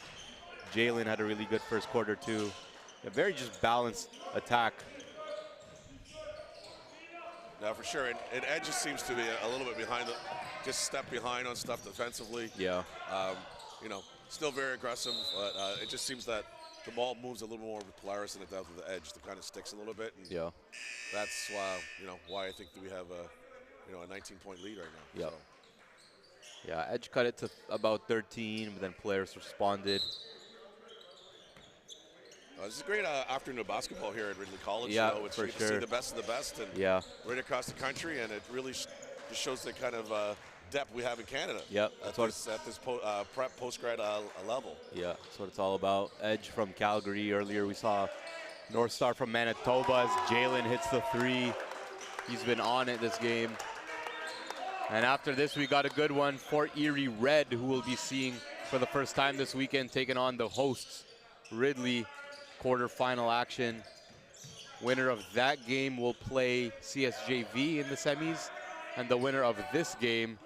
Jalen had a really good first quarter, too. A very just balanced attack. No, for sure. And Ed just seems to be a little bit behind, just step behind on stuff defensively. Yeah. You know, still very aggressive, but it just seems that the ball moves a little more with Polaris than it does with the Edge. It kind of sticks a little bit. And that's why, you know, why I think that we have a 19-point lead right now. Yeah. So. Yeah, Edge cut it to about 13, but then Polaris responded. This is a great afternoon of basketball here at Ridley College. Yeah, you know, for you sure. See the best of the best, and right across the country, and it really just shows the kind of depth we have in Canada. Yep, at this prep post-grad level. Yeah, that's what it's all about. Edge from Calgary. Earlier we saw North Star from Manitoba as Jalen hits the 3. He's been on it this game. And after this, we got a good one. Fort Erie Red, who we'll be seeing for the first time this weekend, taking on the hosts, Ridley, quarterfinal action. Winner of that game will play CSJV in the semis, and the winner of this game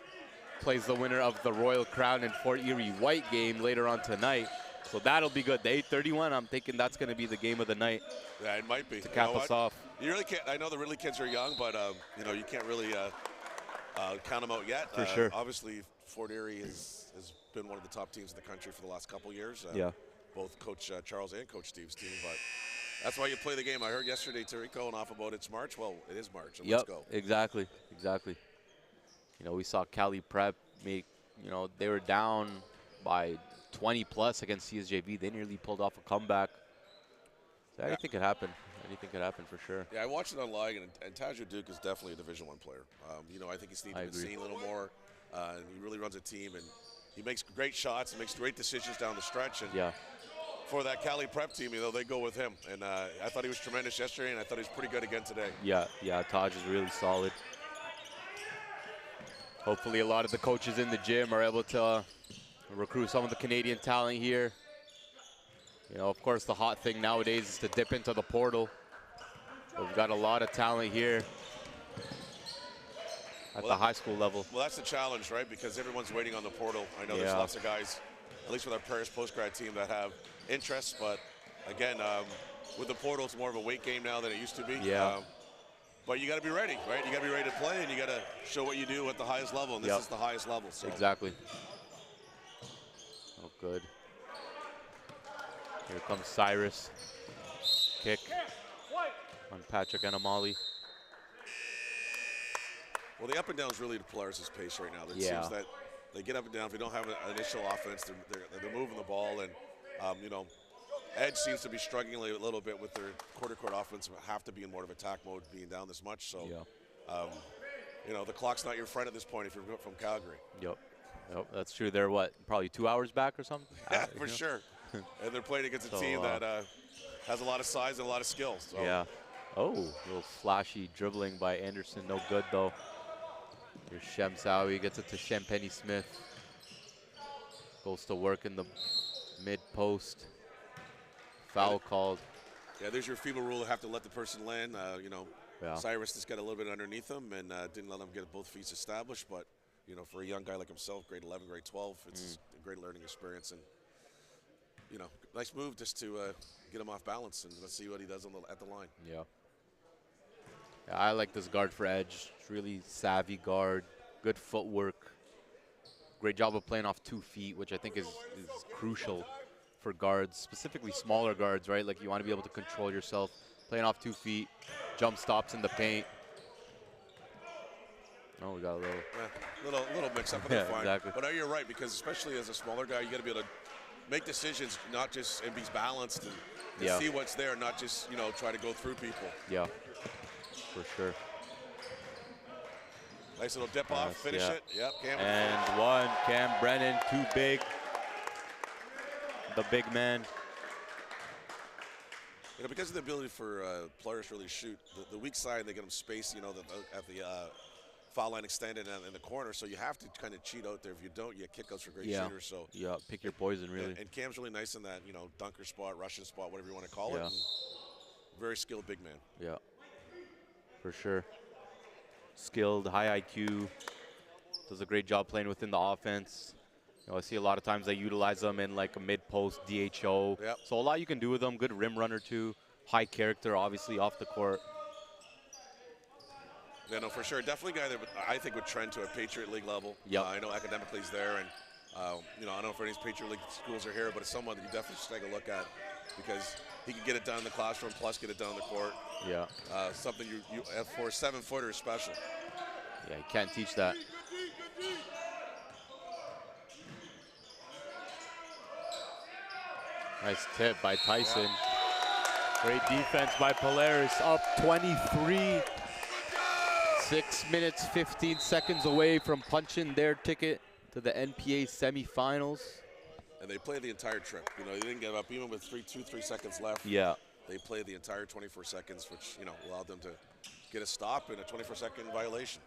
plays the winner of the Royal Crown and Fort Erie White game later on tonight. So that'll be good. The 8:31, I'm thinking that's going to be the game of the night. Yeah, it might be. To cap us off. You really can't. I know the Ridley kids are young, but you know, you can't really count them out yet. For sure. Obviously, Fort Erie has been one of the top teams in the country for the last couple years. Both Coach Charles and Coach Steve's team, but that's why you play the game. I heard yesterday Terry going off about it's March. Well, it is March, and let's go. Exactly. You know, we saw Cali Prep make, you know, they were down by 20 plus against CSJV. They nearly pulled off a comeback. So anything could happen. Anything could happen for sure. Yeah, I watched it online, and Tajir Duke is definitely a Division I player. You know, I think he's needed to be seen a little more. And he really runs a team, and he makes great shots and makes great decisions down the stretch. And for that Cali Prep team, you know, they go with him. And I thought he was tremendous yesterday, and I thought he was pretty good again today. Yeah, Taj is really solid. Hopefully a lot of the coaches in the gym are able to recruit some of the Canadian talent here. You know, of course, the hot thing nowadays is to dip into the portal. But we've got a lot of talent here at the high school level. Well, that's the challenge, right? Because everyone's waiting on the portal. I know there's lots of guys, at least with our Paris post-grad team, that have interests. But, again, with the portal, it's more of a weight game now than it used to be. But you got to be ready, right? You got to be ready to play, and you got to show what you do at the highest level, and this is the highest level. So. Exactly. Oh, good. Here comes Cyrus. Kick on Patrick and Amali. Well, the up and down is really the Polaris' pace right now. It seems that they get up and down. If they don't have an initial offense, they're moving the ball, and you know, Edge seems to be struggling a little bit with their quarter-court offense. Have to be in more of attack mode, being down this much. So, you know, the clock's not your friend at this point if you're from Calgary. Yep, that's true. They're what, probably 2 hours back or something? Yeah, for sure. And they're playing against a team that has a lot of size and a lot of skills. So. Yeah. Oh, a little flashy dribbling by Anderson. No good, though. Here's Shamsawi. Gets it to Champagny Smith. Goes to work in the mid-post. Foul called. Yeah, there's your FIBA rule. Have to let the person land. You know, Cyrus just got a little bit underneath him and didn't let him get both feet established. But, you know, for a young guy like himself, grade 11, grade 12, it's a great learning experience. And, you know, nice move just to get him off balance. And let's see what he does at the line. Yeah. Yeah, I like this guard for edge. It's really savvy guard. Good footwork. Great job of playing off 2 feet, which I think is crucial for guards, specifically smaller guards, right? Like you want to be able to control yourself. Playing off 2 feet, jump stops in the paint. Oh, we got a little mix-up. Yeah, exactly. But you're right, because especially as a smaller guy, you got to be able to make decisions, not just and be balanced and see what's there, not just, you know, try to go through people. Yeah, for sure. Nice little dip off, finish it. Yep, Cam. And one, Cam Brennan, too big. The big man. You know, because of the ability for Polaris to really shoot, the weak side, they get them space, you know, at the foul line extended in the corner, so you have to kind of cheat out there. If you don't, you get kickouts for great shooters. So yeah, pick your poison, really. And Cam's really nice in that, you know, dunker spot, Russian spot, whatever you want to call it. And very skilled big man. Yeah, for sure. Skilled, high IQ, does a great job playing within the offense. You know, I see a lot of times they utilize them in like a mid-post DHO. Yep. So a lot you can do with them. Good rim runner too. High character, obviously, off the court. Yeah, no, for sure. Definitely a guy that I think would trend to a Patriot League level. Yep. I know academically he's there, and you know, I don't know if any Patriot League schools are here, but it's someone that you definitely should take a look at because he can get it done in the classroom, plus get it done on the court. Yeah. Something you for a 7-footer is special. Yeah, you can't teach that. Nice tip by Tyson. Great defense by Polaris, up 23. 6 minutes, 15 seconds away from punching their ticket to the NPA semifinals. And they played the entire trip. You know, they didn't give up even with 3 seconds left. Yeah. They played the entire 24 seconds, which, you know, allowed them to get a stop in a 24-second violation.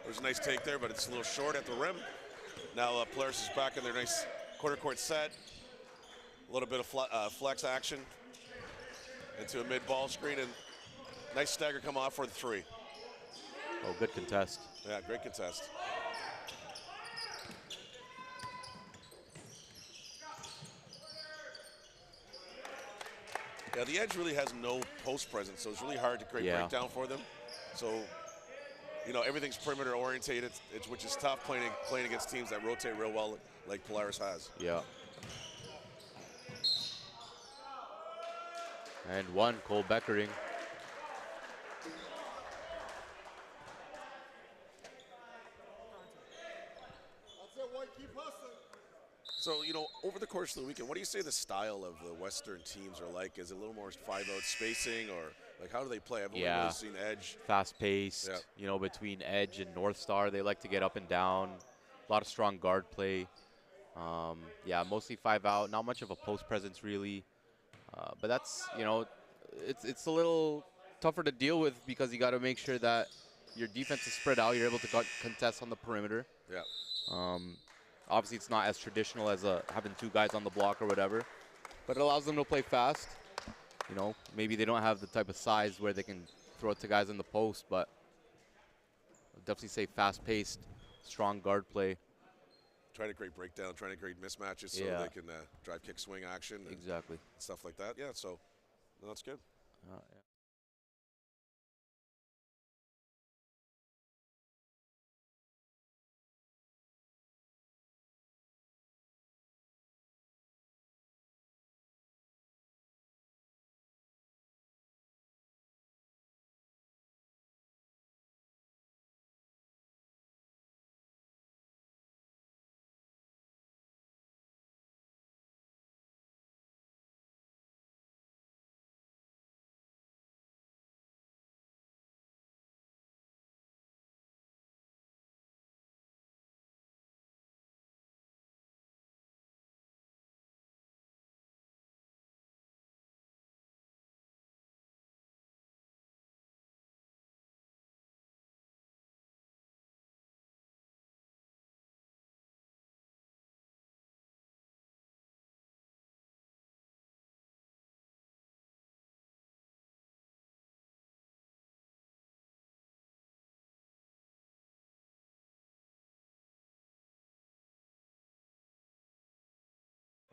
There's a nice take there, but it's a little short at the rim. Now Polaris is back in their nice quarter court set. A little bit of flex action into a mid-ball screen, and nice stagger come off for the 3. Oh, good contest. Yeah, great contest. Yeah, the edge really has no post presence, so it's really hard to create breakdown for them. So, you know, everything's perimeter orientated, which is tough playing against teams that rotate real well, like Polaris has. Yeah. And one, Cole Beckering. So, you know, over the course of the weekend, what do you say the style of the Western teams are like? Is it a little more 5-out spacing, or like how do they play? I've only really seen edge. Fast-paced, you know, between edge and North Star. They like to get up and down. A lot of strong guard play. Yeah, mostly 5-out. Not much of a post presence, really. But that's, you know, it's a little tougher to deal with because you got to make sure that your defense is spread out. You're able to contest on the perimeter. Yeah. Obviously, it's not as traditional as having 2 guys on the block or whatever, but it allows them to play fast. You know, maybe they don't have the type of size where they can throw it to guys in the post, but I'll definitely say fast-paced, strong guard play. Trying to create breakdown, trying to create mismatches so they can drive, kick, swing action. Exactly. Stuff like that. Yeah, so that's good. Yeah.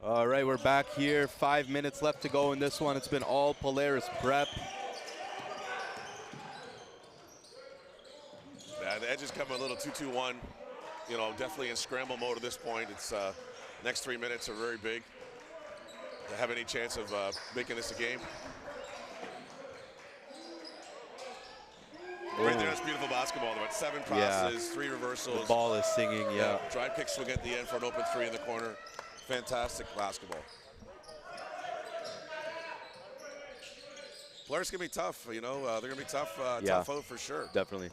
All right, we're back here. 5 minutes left to go in this one. It's been all Polaris prep. Yeah, the edges come a little 2-2-1. You know, definitely in scramble mode at this point. It's next 3 minutes are very big to have any chance of making this a game. Right there, that's beautiful basketball. About 7 crosses, 3 reversals. The ball is singing, yeah. Drive kick swing at the end for an open 3 in the corner. Fantastic basketball. Polaris gonna be tough, you know. They're gonna be tough, tough out for sure. Definitely.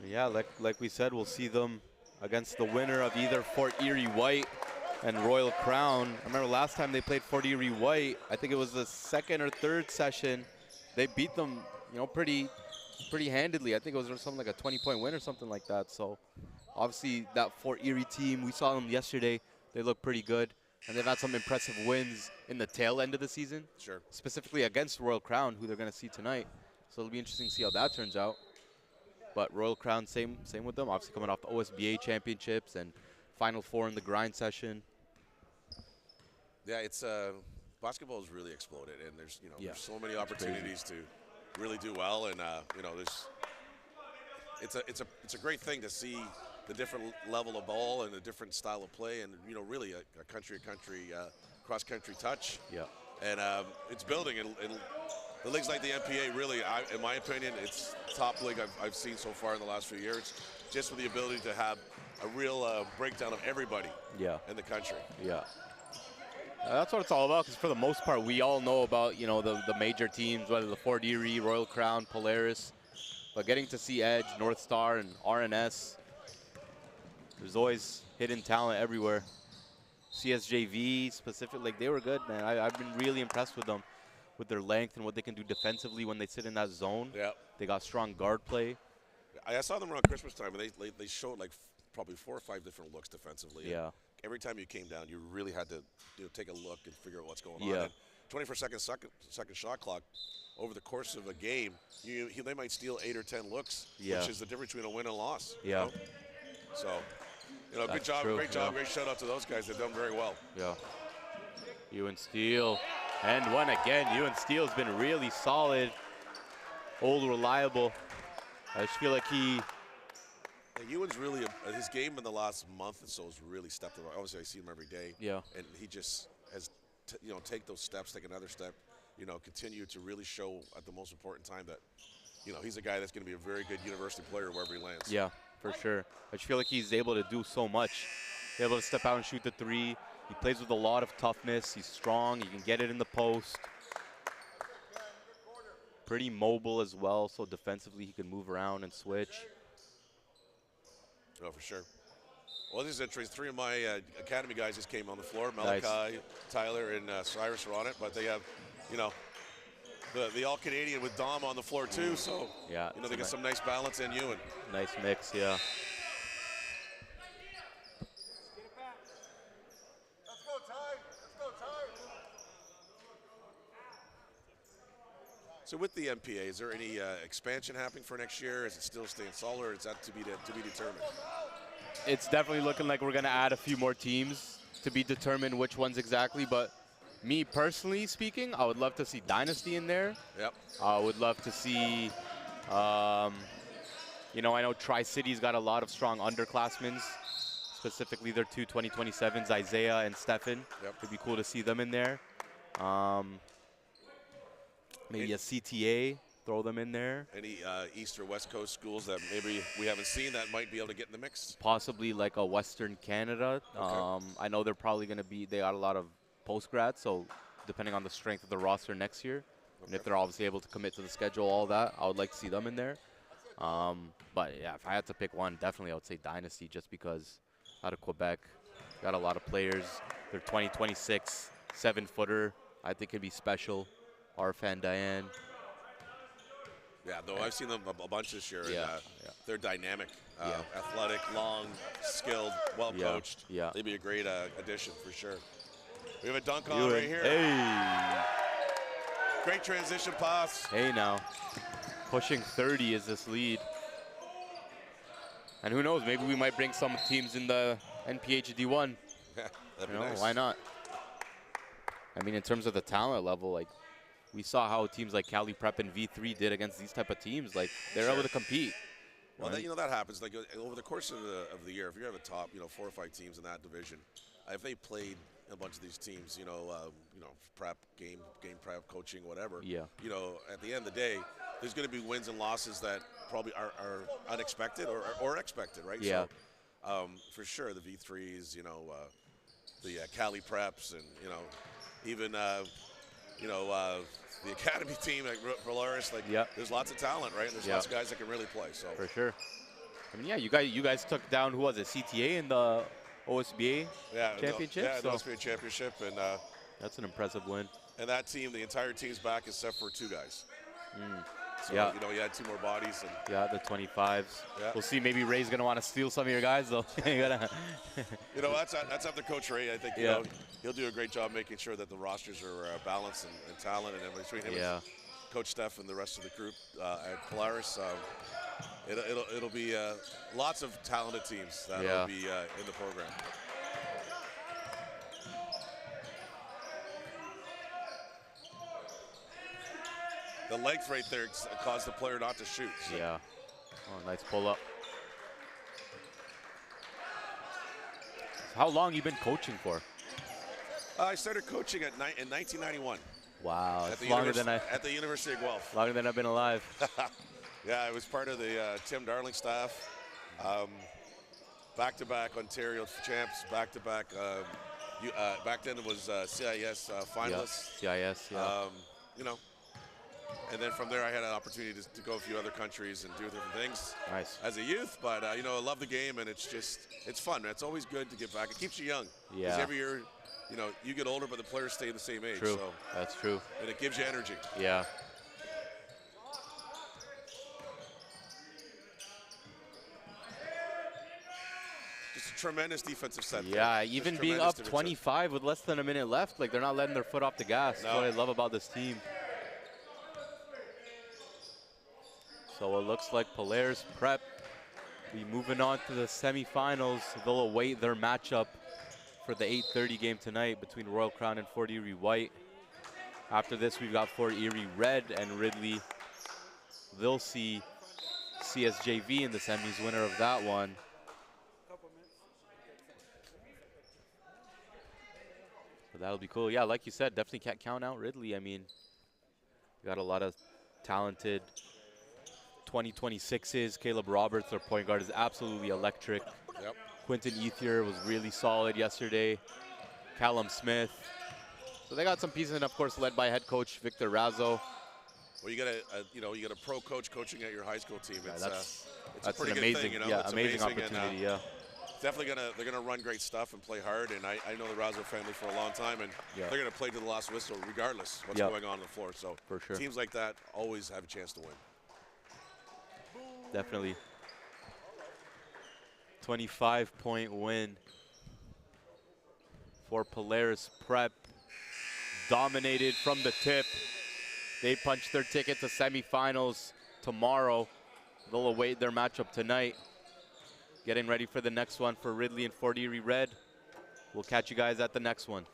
Yeah, like we said, we'll see them against the winner of either Fort Erie White and Royal Crown. I remember last time they played Fort Erie White, I think it was the 2nd or 3rd session. They beat them, you know, pretty handedly. I think it was something like a 20-point win or something like that. So obviously that Fort Erie team, we saw them yesterday. They look pretty good, and they've had some impressive wins in the tail end of the season. Sure. Specifically against Royal Crown, who they're going to see tonight. So it'll be interesting to see how that turns out. But Royal Crown, same with them. Obviously coming off the OSBA championships and Final Four in the grind session. Yeah, it's basketball has really exploded, and there's there's so many opportunities to really do well, and you know, it's a great thing to see the different level of ball and a different style of play, and you know, really a country cross country touch. Yeah. And it's building, and the leagues like the NPA really, in my opinion, it's the top league I've seen so far in the last few years, just with the ability to have a real breakdown of everybody in the country. Yeah. That's what it's all about, because for the most part, we all know about, you know, the major teams, whether the Fort Erie, Royal Crown, Polaris. But getting to see Edge, North Star, and RNS, there's always hidden talent everywhere. CSJV specifically, like, they were good, man. I've been really impressed with them, with their length and what they can do defensively when they sit in that zone. Yeah. They got strong guard play. I saw them around Christmas time, and they showed like probably 4 or 5 different looks defensively. Yeah. And every time you came down, you really had to take a look and figure out what's going on. Yeah. And 24 second shot clock, over the course of a game, they might steal 8 or 10 looks, which is the difference between a win and a loss. Yeah. You know? So, you know, That's good job, true. great job, great shout out to those guys. They've done very well. Yeah. Ewan Steele. And one again. Ewan Steele's been really solid, old, reliable. I just feel like he... Ewan's really, his game in the last month or so has really stepped up. Obviously, I see him every day. Yeah. And he just has, take those steps, take another step, continue to really show at the most important time that, he's a guy that's going to be a very good university player wherever he lands. Yeah, for sure. I just feel like he's able to do so much. He's able to step out and shoot the 3. He plays with a lot of toughness. He's strong. He can get it in the post. Pretty mobile as well, so defensively he can move around and switch. Oh, for sure. Well, these entries, 3 of my academy guys just came on the floor. Malachi, Tyler, and Cyrus are on it, but they have, the All-Canadian with Dom on the floor too, so yeah, they get some nice balance in Ewan. Nice mix, yeah. So with the NPA, is there any expansion happening for next year? Is it still staying solid, or is that to be determined? It's definitely looking like we're going to add a few more teams to be determined which ones exactly. But me personally speaking, I would love to see Dynasty in there. Yep. I would love to see, I know Tri-City's got a lot of strong underclassmen, specifically their 2 2027s, Isaiah and Stefan. Yep. It'd be cool to see them in there. Maybe a CTA, throw them in there. Any East or West Coast schools that maybe we haven't seen that might be able to get in the mix? Possibly like a Western Canada. Okay. I know they're probably going to be, they got a lot of post-grad, so depending on the strength of the roster next year, and if they're obviously able to commit to the schedule, all that, I would like to see them in there. But yeah, if I had to pick one, definitely I would say Dynasty, just because out of Quebec, got a lot of players. They're 2026 7-footer. I think it'd be special. Arfan Diane. Yeah, though I've seen them a bunch this year. Yeah, and, they're dynamic, athletic, long, skilled, well-coached. Yeah. They'd be a great addition for sure. We have a dunk on right here. Hey. Great transition pass. Hey now. Pushing 30 is this lead. And who knows, maybe we might bring some teams in the NPH D1. Yeah, that'd be You know, nice. why not? I mean, in terms of the talent level, like, we saw how teams like Cali Prep and V3 did against these type of teams. Like, they're able to compete. Well, right? that happens. Like over the course of the year, if you have a top, 4 or 5 teams in that division, if they played a bunch of these teams, prep, game prep, coaching, whatever. Yeah. At the end of the day, there's going to be wins and losses that probably are unexpected or expected, right? Yeah. So, for sure, the V3s, the Cali Preps, and even the academy team like Polaris, there's lots of talent, right? And there's lots of guys that can really play. So for sure. I mean, yeah, you guys took down, who was it, CTA in the OSBA championship? Yeah, the OSBA championship, and that's an impressive win. And that team, the entire team's back except for 2 guys. So, yeah. You had 2 more bodies. And yeah, the 25s. Yeah. We'll see. Maybe Ray's going to want to steal some of your guys, though. That's up to Coach Ray. I think he'll do a great job making sure that the rosters are balanced and talent, and between him and Coach Steph and the rest of the group at Polaris, it'll be lots of talented teams that'll be in the program. The length right there caused the player not to shoot. So. Yeah. Oh, nice pull up. How long you been coaching for? I started coaching in 1991. Wow, that's longer than at the University of Guelph. Longer than I've been alive. Yeah, I was part of the Tim Darling staff. Back-to-back Ontario champs. Back-to-back. Back then it was CIS finalists. Yeah. CIS. Yeah. And then from there, I had an opportunity to go a few other countries and do different things. Nice. As a youth, but I love the game, and it's fun. It's always good to get back. It keeps you young. Yeah. Because every year, you get older, but the players stay the same age. True. So, that's true. and it gives you energy. Yeah. Just a tremendous defensive set. Yeah, even being up 25 with less than a minute left, like they're not letting their foot off the gas. That's what I love about this team. So it looks like Polaris Prep be moving on to the semifinals. They'll await their matchup for the 8:30 game tonight between Royal Crown and Fort Erie White. After this, we've got Fort Erie Red and Ridley. They'll see CSJV in the semis, winner of that one. So that'll be cool. Yeah, like you said, definitely can't count out Ridley. I mean, we got a lot of talented 2026s. Caleb Roberts, their point guard, is absolutely electric. Yep. Quinton Ethier was really solid yesterday. Callum Smith. So they got some pieces, and of course led by head coach Victor Razzo. Well, you got a pro coach coaching at your high school team. It's a that's pretty an good amazing, thing, yeah, it's amazing amazing opportunity. And, definitely they're gonna run great stuff and play hard. And I know the Razzo family for a long time, and they're gonna play to the last whistle regardless what's going on the floor. So for sure, teams like that always have a chance to win. Definitely. 25-point win for Polaris Prep. Dominated from the tip. They punched their ticket to semifinals tomorrow. They'll await their matchup tonight. Getting ready for the next one for Ridley and Fort Erie Red. We'll catch you guys at the next one.